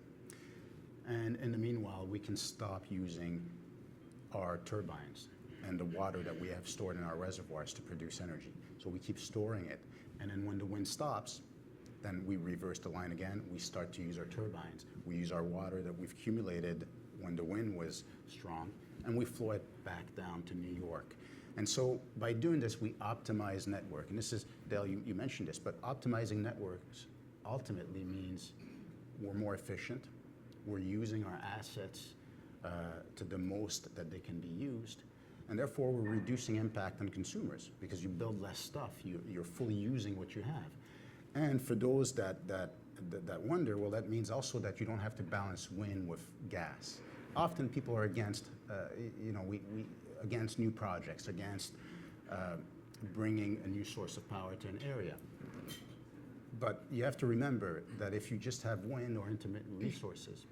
And in the meanwhile, we can stop using our turbines and the water that we have stored in our reservoirs to produce energy. So we keep storing it. And then when the wind stops, then we reverse the line again. We start to use our turbines. We use our water that we've accumulated when the wind was strong, and we flow it back down to New York. And so by doing this, we optimize network. And this is, Dale, you mentioned this, but optimizing networks ultimately means we're more efficient. We're using our assets to the most that they can be used. And therefore, we're reducing impact on consumers because you build less stuff. You're fully using what you have. And for those that wonder, well, that means also that you don't have to balance wind with gas. Often people are against, against new projects, against bringing a new source of power to an area. But you have to remember that if you just have wind or intermittent resources,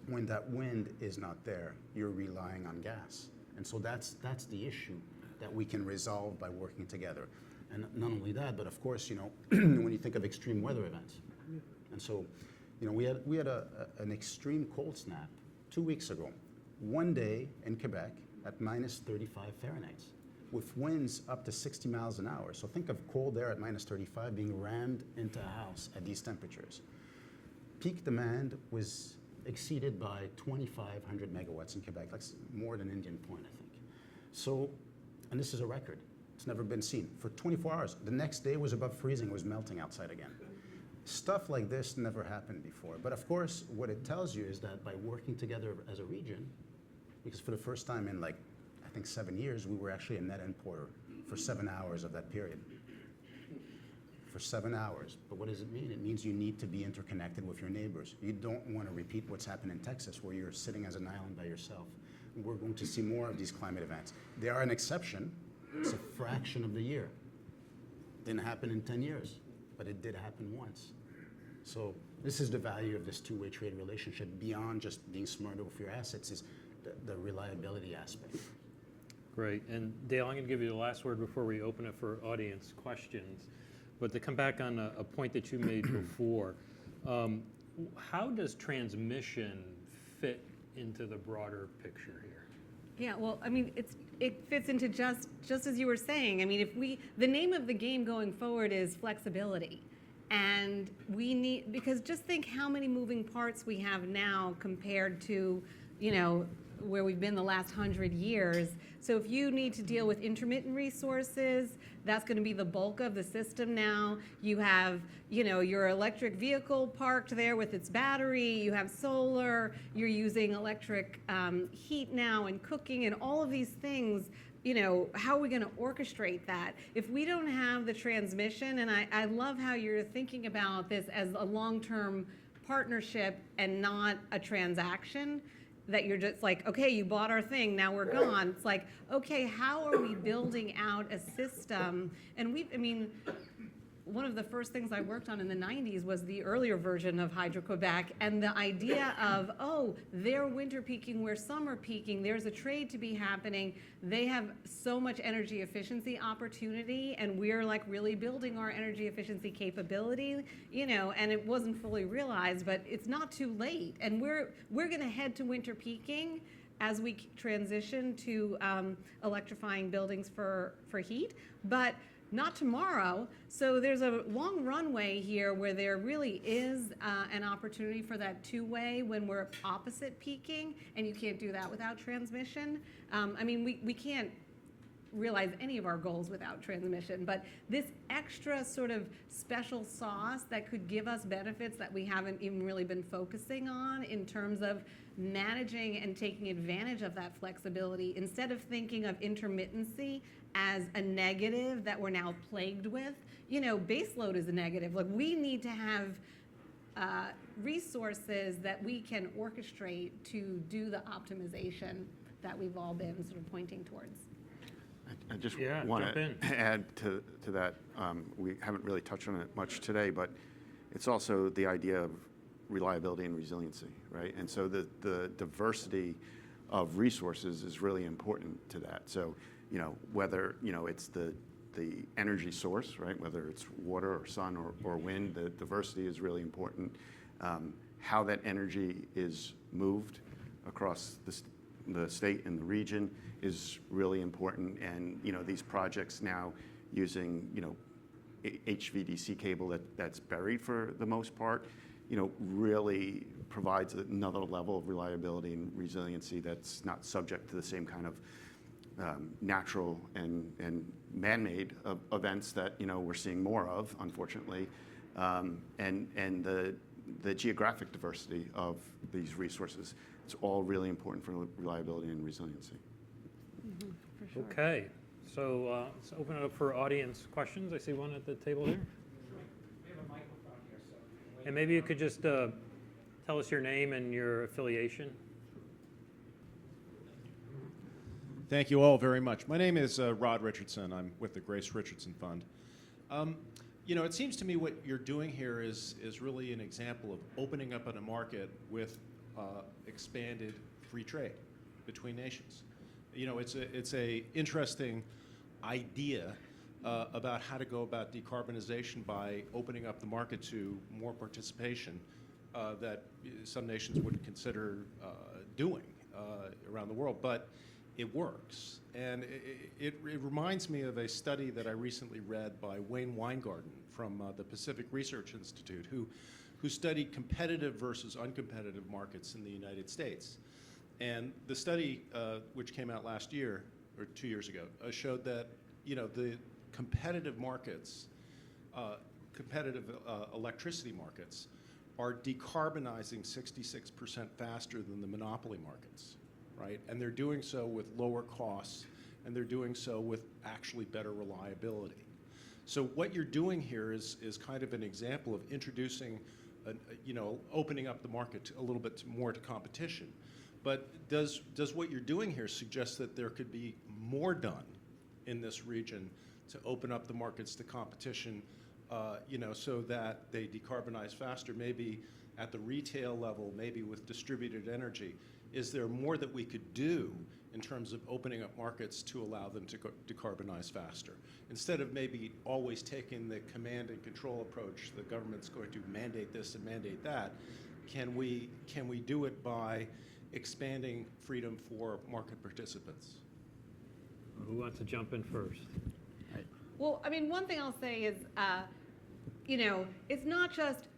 when that wind is not there, you're relying on gas. And so that's the issue that we can resolve by working together. And not only that, but of course, when you think of extreme weather events. And so, we had an extreme cold snap 2 weeks ago. One day in Quebec, at minus 35 Fahrenheit, with winds up to 60 miles an hour. So think of cold air at minus 35 being rammed into a house at these temperatures. Peak demand was exceeded by 2,500 megawatts in Quebec. That's more than Indian Point, I think. So, and this is a record. It's never been seen. For 24 hours, the next day was above freezing, it was melting outside again. Stuff like this never happened before. But of course, what it tells you is that by working together as a region, because for the first time in like, I think 7 years, we were actually a net importer for 7 hours of that period. For 7 hours. But what does it mean? It means you need to be interconnected with your neighbors. You don't want to repeat what's happened in Texas, where you're sitting as an island by yourself. We're going to see more of these climate events. They are an exception. It's a fraction of the year. Didn't happen in 10 years, but it did happen once. So this is the value of this two-way trade relationship beyond just being smarter with your assets, is the reliability aspect. Great. And Dale, I'm going to give you the last word before we open it for audience questions. But to come back on a point that you made before, how does transmission fit into the broader picture here? Yeah, well, I mean, it fits into just as you were saying. I mean, the name of the game going forward is flexibility. And we need, because just think how many moving parts we have now compared to, where we've been the last 100 years. So if you need to deal with intermittent resources, that's going to be the bulk of the system now. You have, your electric vehicle parked there with its battery. You have solar. You're using electric heat now and cooking and all of these things. How are we going to orchestrate that? If we don't have the transmission, and I love how you're thinking about this as a long-term partnership and not a transaction, that you're just like, okay, you bought our thing, now we're gone. It's like, okay, how are we building out a system? And one of the first things I worked on in the 90s was the earlier version of Hydro-Québec, and the idea of, they're winter peaking, we're summer peaking, there's a trade to be happening. They have so much energy efficiency opportunity, and we're like really building our energy efficiency capability, and it wasn't fully realized, but it's not too late. And we're gonna head to winter peaking as we transition to electrifying buildings for heat, but not tomorrow. So there's a long runway here where there really is an opportunity for that two-way when we're opposite peaking, and you can't do that without transmission. We can't realize any of our goals without transmission, but this extra sort of special sauce that could give us benefits that we haven't even really been focusing on in terms of managing and taking advantage of that flexibility, instead of thinking of intermittency as a negative that we're now plagued with. Baseload is a negative. Like, we need to have resources that we can orchestrate to do the optimization that we've all been sort of pointing towards. I just Yeah, want jump in. to add to that. We haven't really touched on it much today, but it's also the idea of reliability and resiliency, right? And so the diversity of resources is really important to that. So, whether, it's the energy source, right? Whether it's water or sun or wind, the diversity is really important. How that energy is moved across the state and the region is really important. And, these projects now using, HVDC cable that's buried for the most part, really provides another level of reliability and resiliency that's not subject to the same kind of natural and man-made events that we're seeing more of, unfortunately, and the geographic diversity of these resources. It's all really important for reliability and resiliency. Mm-hmm, for sure. Okay, so let's open it up for audience questions. I see one at the table here. We have a microphone here, so. And maybe you could just tell us your name and your affiliation. Thank you all very much. My name is Rod Richardson. I'm with the Grace Richardson Fund. It seems to me what you're doing here is really an example of opening up a market with expanded free trade between nations. It's a interesting idea about how to go about decarbonization by opening up the market to more participation that some nations would consider doing around the world. But it works. And it reminds me of a study that I recently read by Wayne Weingarten from the Pacific Research Institute, who studied competitive versus uncompetitive markets in the United States. And the study, which came out last year, or 2 years ago, showed that, the competitive markets, competitive electricity markets, are decarbonizing 66% faster than the monopoly markets, right? And they're doing so with lower costs, and they're doing so with actually better reliability. So what you're doing here is kind of an example of introducing, opening up the market a little bit more to competition. But does what you're doing here suggest that there could be more done in this region to open up the markets to competition, so that they decarbonize faster, maybe at the retail level, maybe with distributed energy? Is there more that we could do in terms of opening up markets to allow them to decarbonize faster? Instead of maybe always taking the command and control approach, the government's going to mandate this and mandate that, can we do it by expanding freedom for market participants? Who wants to jump in first? Well, I mean, one thing I'll say is, it's not just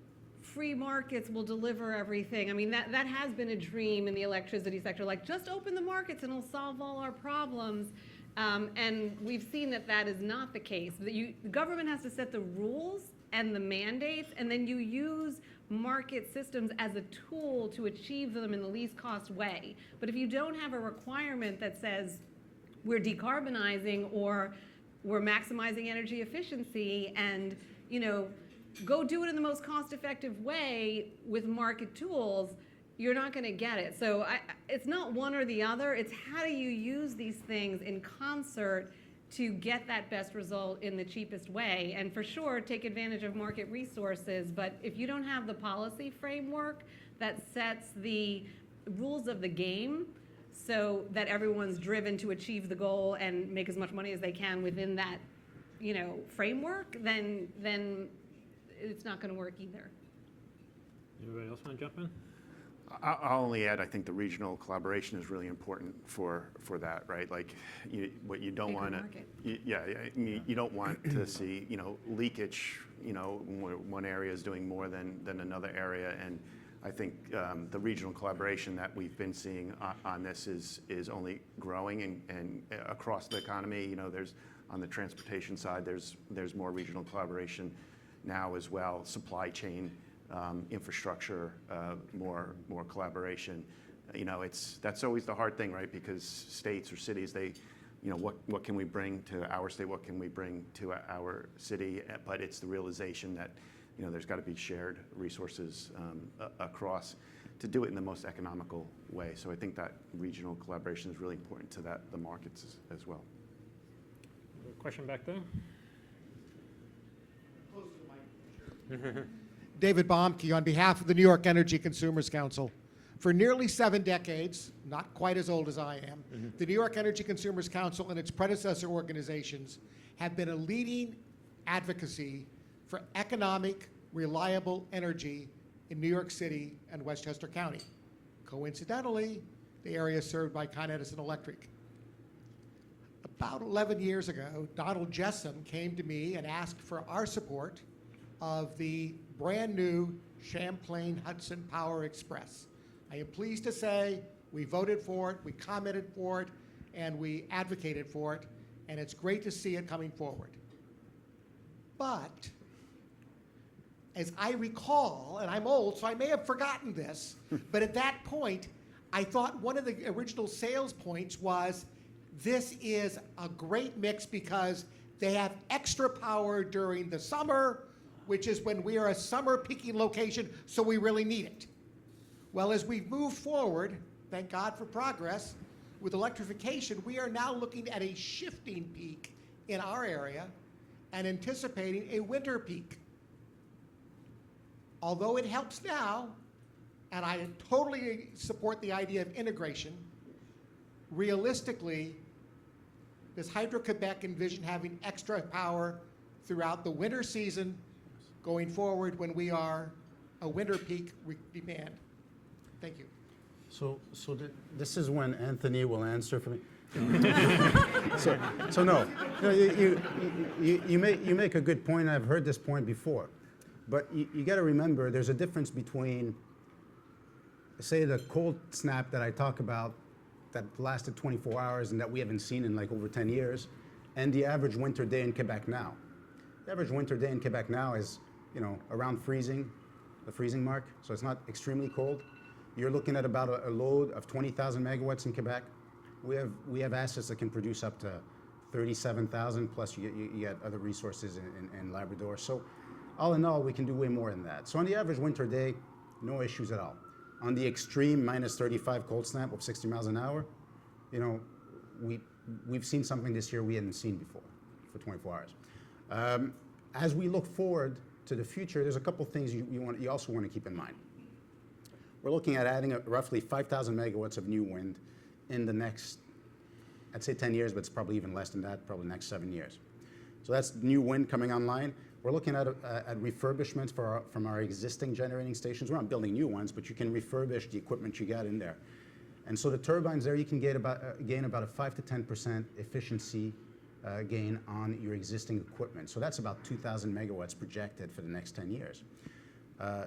free markets will deliver everything. I mean, that has been a dream in the electricity sector, like just open the markets and it'll solve all our problems. And we've seen that is not the case. The government has to set the rules and the mandates, and then you use market systems as a tool to achieve them in the least cost way. But if you don't have a requirement that says we're decarbonizing or we're maximizing energy efficiency and, go do it in the most cost-effective way with market tools, you're not going to get it. So it's not one or the other. It's how do you use these things in concert to get that best result in the cheapest way. And for sure, take advantage of market resources. But if you don't have the policy framework that sets the rules of the game so that everyone's driven to achieve the goal and make as much money as they can within that, framework, then it's not going to work either. Anybody else want to jump in? I'll only add, I think the regional collaboration is really important for that, right? Like, what you don't Bigger want market. you don't want to see, leakage, one area is doing more than another area. And I think the regional collaboration that we've been seeing on this is only growing and across the economy. There's, on the transportation side, there's more regional collaboration now as well. Supply chain, infrastructure, more collaboration. That's always the hard thing, right? Because states or cities, they, what can we bring to our state? What can we bring to our city? But it's the realization that, there's got to be shared resources across to do it in the most economical way. So I think that regional collaboration is really important to the markets as well. Question back there? David Baumke on behalf of the New York Energy Consumers Council. For nearly 7 decades, not quite as old as I am, the New York Energy Consumers Council and its predecessor organizations have been a leading advocacy for economic, reliable energy in New York City and Westchester County. Coincidentally, the area is served by Con Edison Electric. About 11 years ago, Donald Jessam came to me and asked for our support of the brand new Champlain Hudson Power Express. I am pleased to say we voted for it, we commented for it, and we advocated for it, and it's great to see it coming forward. But as I recall, and I'm old, so I may have forgotten this, but at that point, I thought one of the original sales points was this is a great mix because they have extra power during the summer, which is when we are a summer peaking location, so we really need it. Well, as we move forward, thank God for progress, with electrification, we are now looking at a shifting peak in our area and anticipating a winter peak. Although it helps now, and I totally support the idea of integration, realistically, does Hydro-Québec envision having extra power throughout the winter season going forward when we are a winter peak demand? Thank you. So this is when Anthony will answer for me. So no, you make a good point. I've heard this point before, but you got to remember there's a difference between, say, the cold snap that I talk about that lasted 24 hours and that we haven't seen in like over 10 years, and the average winter day in Quebec now. The average winter day in Quebec now is, around freezing, the freezing mark, so it's not extremely cold. You're looking at about a load of 20,000 megawatts in Quebec. We have assets that can produce up to 37,000, plus you get other resources in Labrador. So all in all, we can do way more than that. So on the average winter day, no issues at all. On the extreme minus 35 cold snap of 60 miles an hour, we've seen something this year we hadn't seen before for 24 hours. As we look forward to the future, there's a couple things you also want to keep in mind. We're looking at adding roughly 5,000 megawatts of new wind in the next, I'd say 10 years, but it's probably even less than that, probably next 7 years. So that's new wind coming online. We're looking at refurbishments from our existing generating stations. We're not building new ones, but you can refurbish the equipment you got in there. And so the turbines there, you can gain about a 5 to 10% efficiency gain on your existing equipment. So that's about 2,000 megawatts projected for the next 10 years.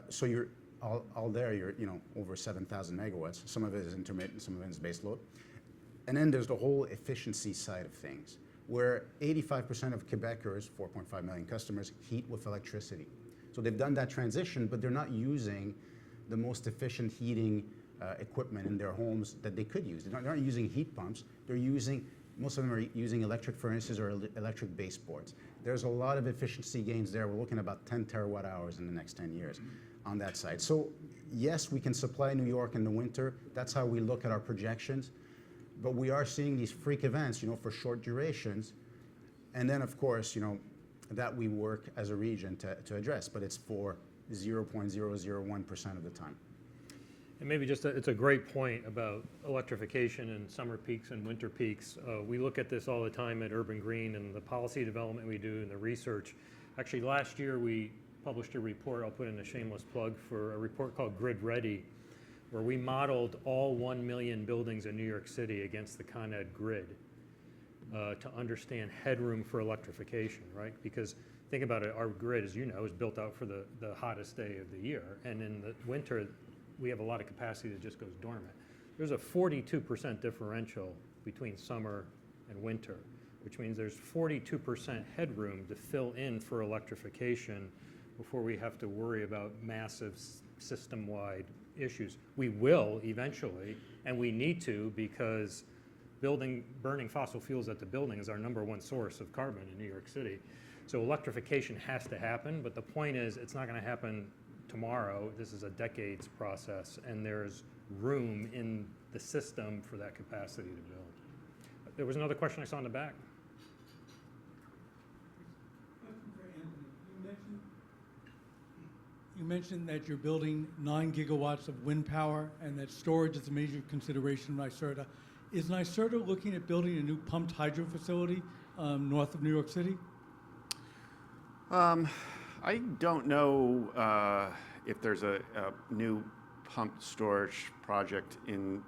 So you're all there, you're over 7,000 megawatts. Some of it is intermittent, some of it is base load. And then there's the whole efficiency side of things, where 85% of Quebecers, 4.5 million customers, heat with electricity. So they've done that transition, but they're not using the most efficient heating equipment in their homes that they could use. They're not using heat pumps. Most of them are using electric furnaces or electric baseboards. There's a lot of efficiency gains there. We're looking at about 10 terawatt hours in the next 10 years on that side. So yes, we can supply New York in the winter. That's how we look at our projections. But we are seeing these freak events, for short durations. And then, of course, that we work as a region to address. But it's for 0.001% of the time. And maybe it's a great point about electrification and summer peaks and winter peaks. We look at this all the time at Urban Green and the policy development we do and the research. Actually, last year we published a report, I'll put in a shameless plug, for a report called Grid Ready, where we modeled all 1 million buildings in New York City against the Con Ed grid to understand headroom for electrification, right? Because think about it, our grid, as you know, is built out for the hottest day of the year. And in the winter, we have a lot of capacity that just goes dormant. There's a 42% differential between summer and winter, which means there's 42% headroom to fill in for electrification before we have to worry about massive system-wide issues. We will eventually, and we need to, because burning fossil fuels at the building is our #1 source of carbon in New York City. So electrification has to happen, but the point is it's not going to happen tomorrow. This is a decades process, and there's room in the system for that capacity to build. There was another question I saw in the back. Question for Anthony. You mentioned that you're building 9 gigawatts of wind power and that storage is a major consideration in NYSERDA. Is NYSERDA looking at building a new pumped hydro facility north of New York City? I don't know if there's a new pumped storage project in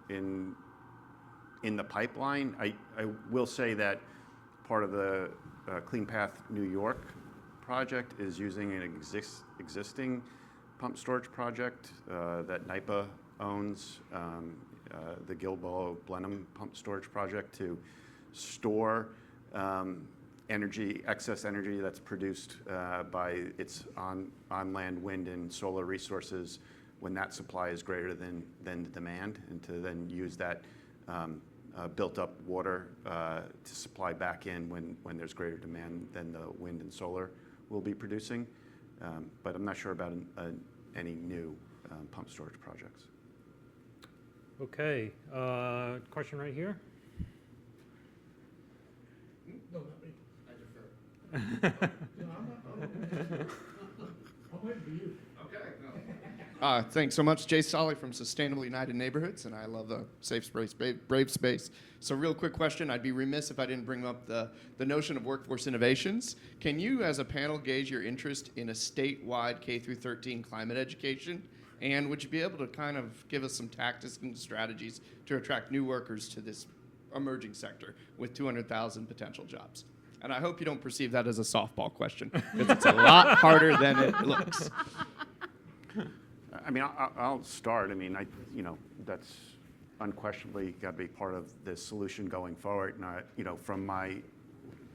the pipeline. I will say that part of the Clean Path New York project is using an existing pumped storage project that NYPA owns, the Gilboa Blenheim pumped storage project, to store excess energy that's produced by its on-land wind and solar resources when that supply is greater than the demand, and to then use that built-up water to supply back in when there's greater demand than the wind and solar will be producing. But I'm not sure about any new pump storage projects. Okay, question right here. No, not me. I defer. No, I'm waiting for you. Okay. No. Thanks so much. Jay Solly from Sustainable United Neighborhoods, and I love the safe space, brave space. So real quick question. I'd be remiss if I didn't bring up the notion of workforce innovations. Can you, as a panel, gauge your interest in a statewide K-13 climate education? And would you be able to kind of give us some tactics and strategies to attract new workers to this emerging sector with 200,000 potential jobs. And I hope you don't perceive that as a softball question, because it's a lot harder than it looks. I mean, I'll start. I mean, that's unquestionably got to be part of the solution going forward. And from my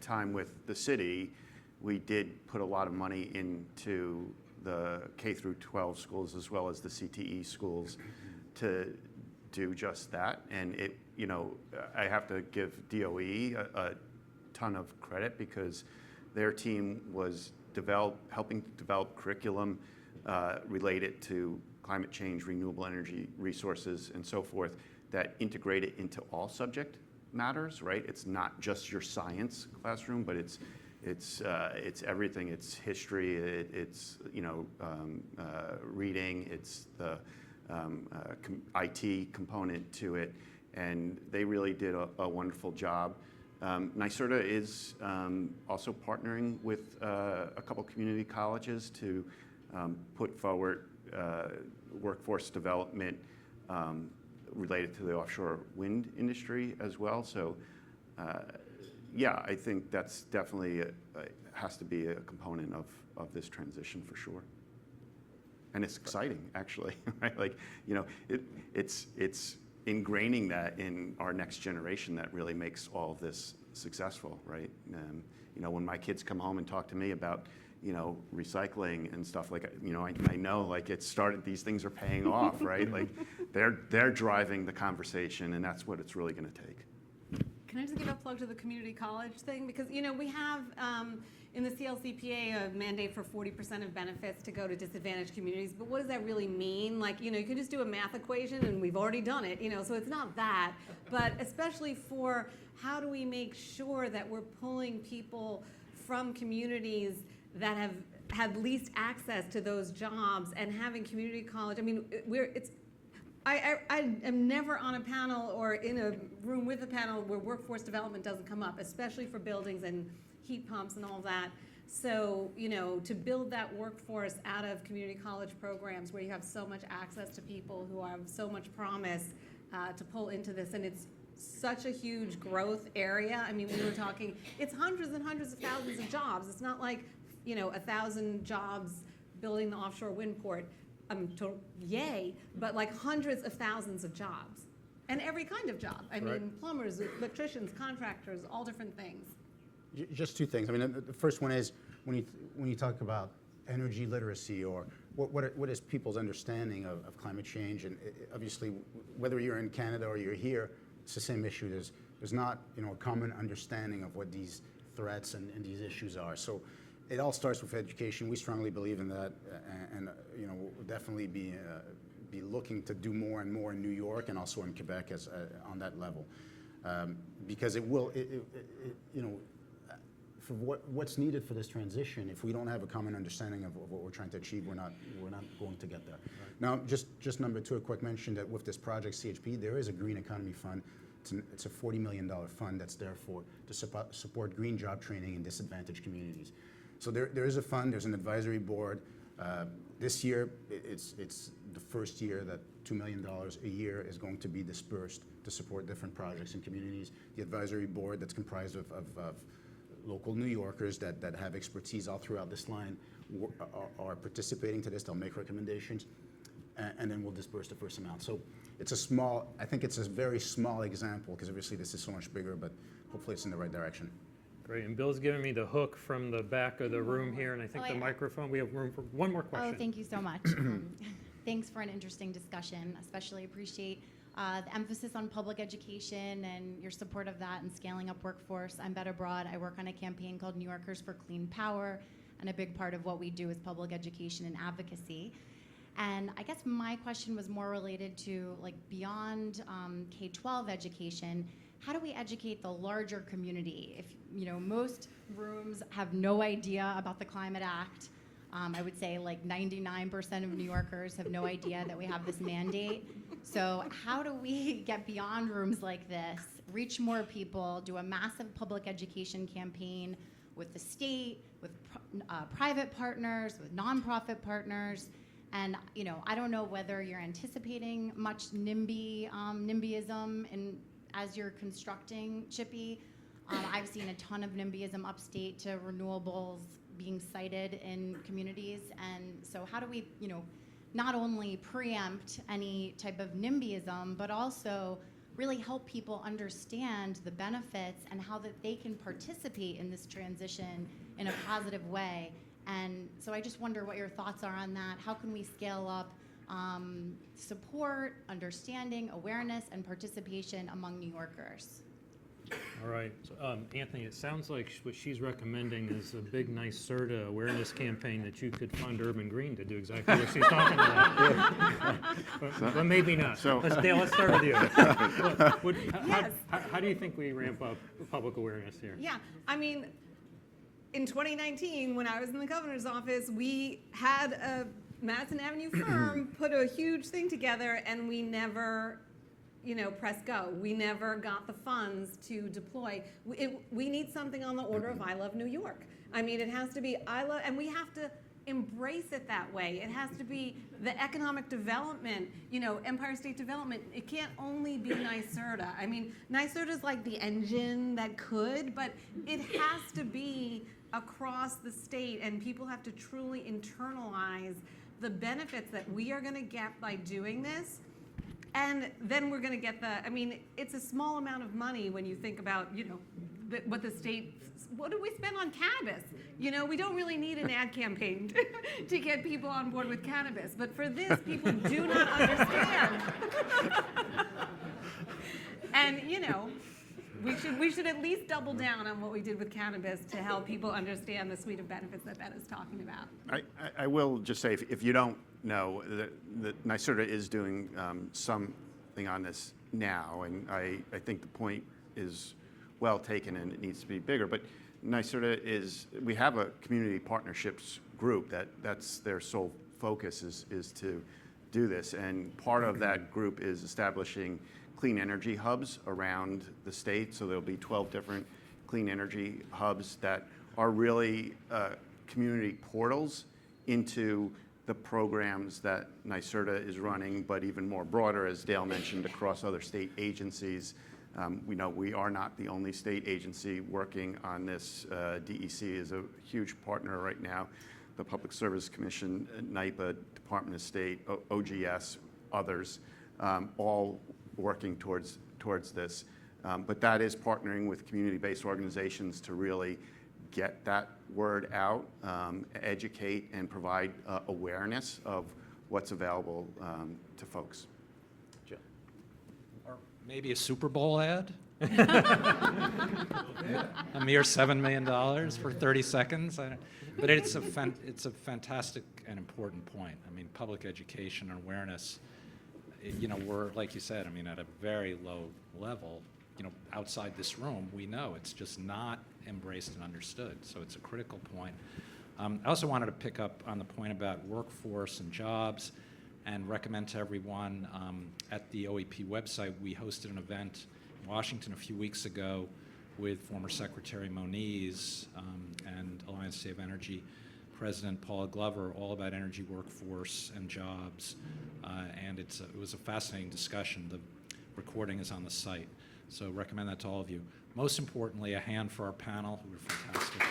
time with the city, we did put a lot of money into the K through 12 schools as well as the CTE schools to do just that. And I have to give DOE a ton of credit, because their team was helping develop curriculum related to climate change, renewable energy resources, and so forth, that integrate it into all subject matters, right? It's not just your science classroom, but it's everything. It's history, it's reading, it's the IT component to it, and they really did a wonderful job. NYSERDA is also partnering with a couple community colleges to put forward workforce development related to the offshore wind industry as well. So yeah, I think that's definitely has to be a component of this transition for sure. And it's exciting, actually, right? Like, it's ingraining that in our next generation that really makes all of this successful, right? When my kids come home and talk to me about, recycling and stuff, like, I know, like, it started, these things are paying off, right? Like, they're driving the conversation, and that's what it's really going to take. Can I just give a plug to the community college thing? Because, we have in the CLCPA a mandate for 40% of benefits to go to disadvantaged communities. But what does that really mean? Like, you can just do a math equation, and we've already done it, so it's not that. But especially for how do we make sure that we're pulling people from communities that have had least access to those jobs, and having community college. I mean, I am never on a panel or in a room with a panel where workforce development doesn't come up, especially for buildings and heat pumps and all that. So, to build that workforce out of community college programs where you have so much access to people who have so much promise to pull into this, and it's such a huge growth area. I mean, we were talking, it's hundreds and hundreds of thousands of jobs. It's not like, 1,000 jobs building the offshore wind port. Yay, but like hundreds of thousands of jobs, and every kind of job. I mean, plumbers, electricians, contractors, all different things. Just two things. I mean, the first one is when you talk about energy literacy, or what is people's understanding of climate change, and obviously whether you're in Canada or you're here, it's the same issue. There's not a common understanding of what these threats and these issues are. So it all starts with education. We strongly believe in that, and we'll definitely be looking to do more and more in New York and also in Quebec on that level, because it will, for what's needed for this transition. If we don't have a common understanding of what we're trying to achieve, we're not going to get there. Now, just number two, a quick mention that with this project CHP, there is a green economy fund. It's a $40 million fund that's there to support green job training in disadvantaged communities. So there is a fund, there's an advisory board. This year, it's the first year that $2 million a year is going to be dispersed to support different projects in communities. The advisory board, that's comprised of local New Yorkers that have expertise all throughout this line, are participating to this. They'll make recommendations, and then we'll disperse the first amount. So it's I think it's a very small example, because obviously this is so much bigger, but hopefully it's in the right direction. Great, and Bill's giving me the hook from the back of the room here, and I think the microphone, we have room for one more question. Oh, thank you so much. Thanks for an interesting discussion. Especially appreciate the emphasis on public education and your support of that and scaling up workforce. I'm Betta Broad. I work on a campaign called New Yorkers for Clean Power, and a big part of what we do is public education and advocacy. And I guess my question was more related to, like, beyond K-12 education, how do we educate the larger community? If, most rooms have no idea about the Climate Act. I would say like 99% of New Yorkers have no idea that we have this mandate. So how do we get beyond rooms like this, reach more people, do a massive public education campaign with the state, with private partners, with nonprofit partners? And I don't know whether you're anticipating much NIMBYism as you're constructing Chippy, I've seen a ton of NIMBYism upstate to renewables being cited in communities. And so how do we, not only preempt any type of NIMBYism, but also really help people understand the benefits and how that they can participate in this transition in a positive way. And so I just wonder what your thoughts are on that. How can we scale up support, understanding, awareness, and participation among New Yorkers? All right. So, Anthony, it sounds like what she's recommending is a big NYSERDA awareness campaign that you could fund Urban Green to do exactly what she's talking about. but maybe not. So- Dale, let's start with you. Yes. How do you think we ramp up public awareness here? Yeah, I mean, in 2019, when I was in the governor's office, we had a Madison Avenue firm put a huge thing together, and we never, press go. We never got the funds to deploy. We need something on the order of I Love New York. I mean, it has to be I love, and we have to embrace it that way. It has to be the economic development, Empire State Development. It can't only be NYSERDA. I mean, NYSERDA is like the engine that could, but it has to be across the state, and people have to truly internalize the benefits that we are going to get by doing this. And then we're going to get it's a small amount of money when you think about, what the state, what do we spend on cannabis? We don't really need an ad campaign to get people on board with cannabis. But for this, people do not understand. And, we should at least double down on what we did with cannabis to help people understand the suite of benefits that Ben is talking about. I will just say, if you don't know, that NYSERDA is doing something on this now, and I think the point is well taken and it needs to be bigger. But NYSERDA we have a community partnerships group that's their sole focus is to do this, and part of that group is establishing clean energy hubs around the state. So there'll be 12 different clean energy hubs that are really community portals into the programs that NYSERDA is running, but even more broader, as Dale mentioned, across other state agencies. We know we are not the only state agency working on this. DEC is a huge partner right now. The Public Service Commission, NYPA, Department of State, OGS, others, all working towards this. But that is partnering with community-based organizations to really get that word out, educate, and provide awareness of what's available to folks. Or maybe a Super Bowl ad? A mere $7 million for 30 seconds? But it's a fantastic and important point. I mean, public education and awareness, we're, like you said, at a very low level. Outside this room, we know it's just not embraced and understood. So it's a critical point. I also wanted to pick up on the point about workforce and jobs and recommend to everyone at the OEP website, we hosted an event in Washington a few weeks ago with former Secretary Moniz and Alliance to Save Energy President Paula Glover, all about energy workforce and jobs. And it was a fascinating discussion. The recording is on the site. So recommend that to all of you. Most importantly, a hand for our panel, who were fantastic.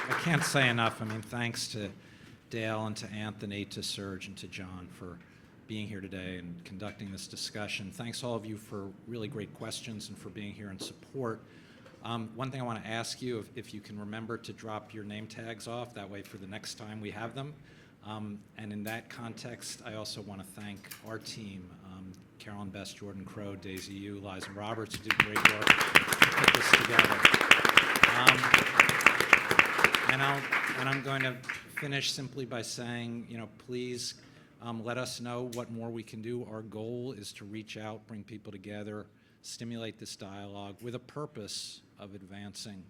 I can't say enough. Thanks to Dale and to Anthony, to Serge and to John for being here today and conducting this discussion. Thanks all of you for really great questions and for being here in support. One thing I want to ask you, if you can remember to drop your name tags off, that way for the next time we have them. And in that context, I also want to thank our team, Carolyn Best, Jordan Crow, Daisy Yu, Liza Roberts, who did great work to put this together. And I'm going to finish simply by saying, please let us know what more we can do. Our goal is to reach out, bring people together, stimulate this dialogue with a purpose of advancing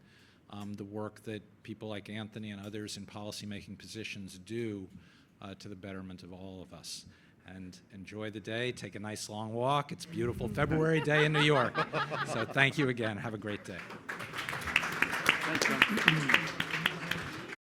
the work that people like Anthony and others in policymaking positions do to the betterment of all of us. And enjoy the day. Take a nice long walk. It's a beautiful February day in New York. So thank you again. Have a great day. Thanks, John.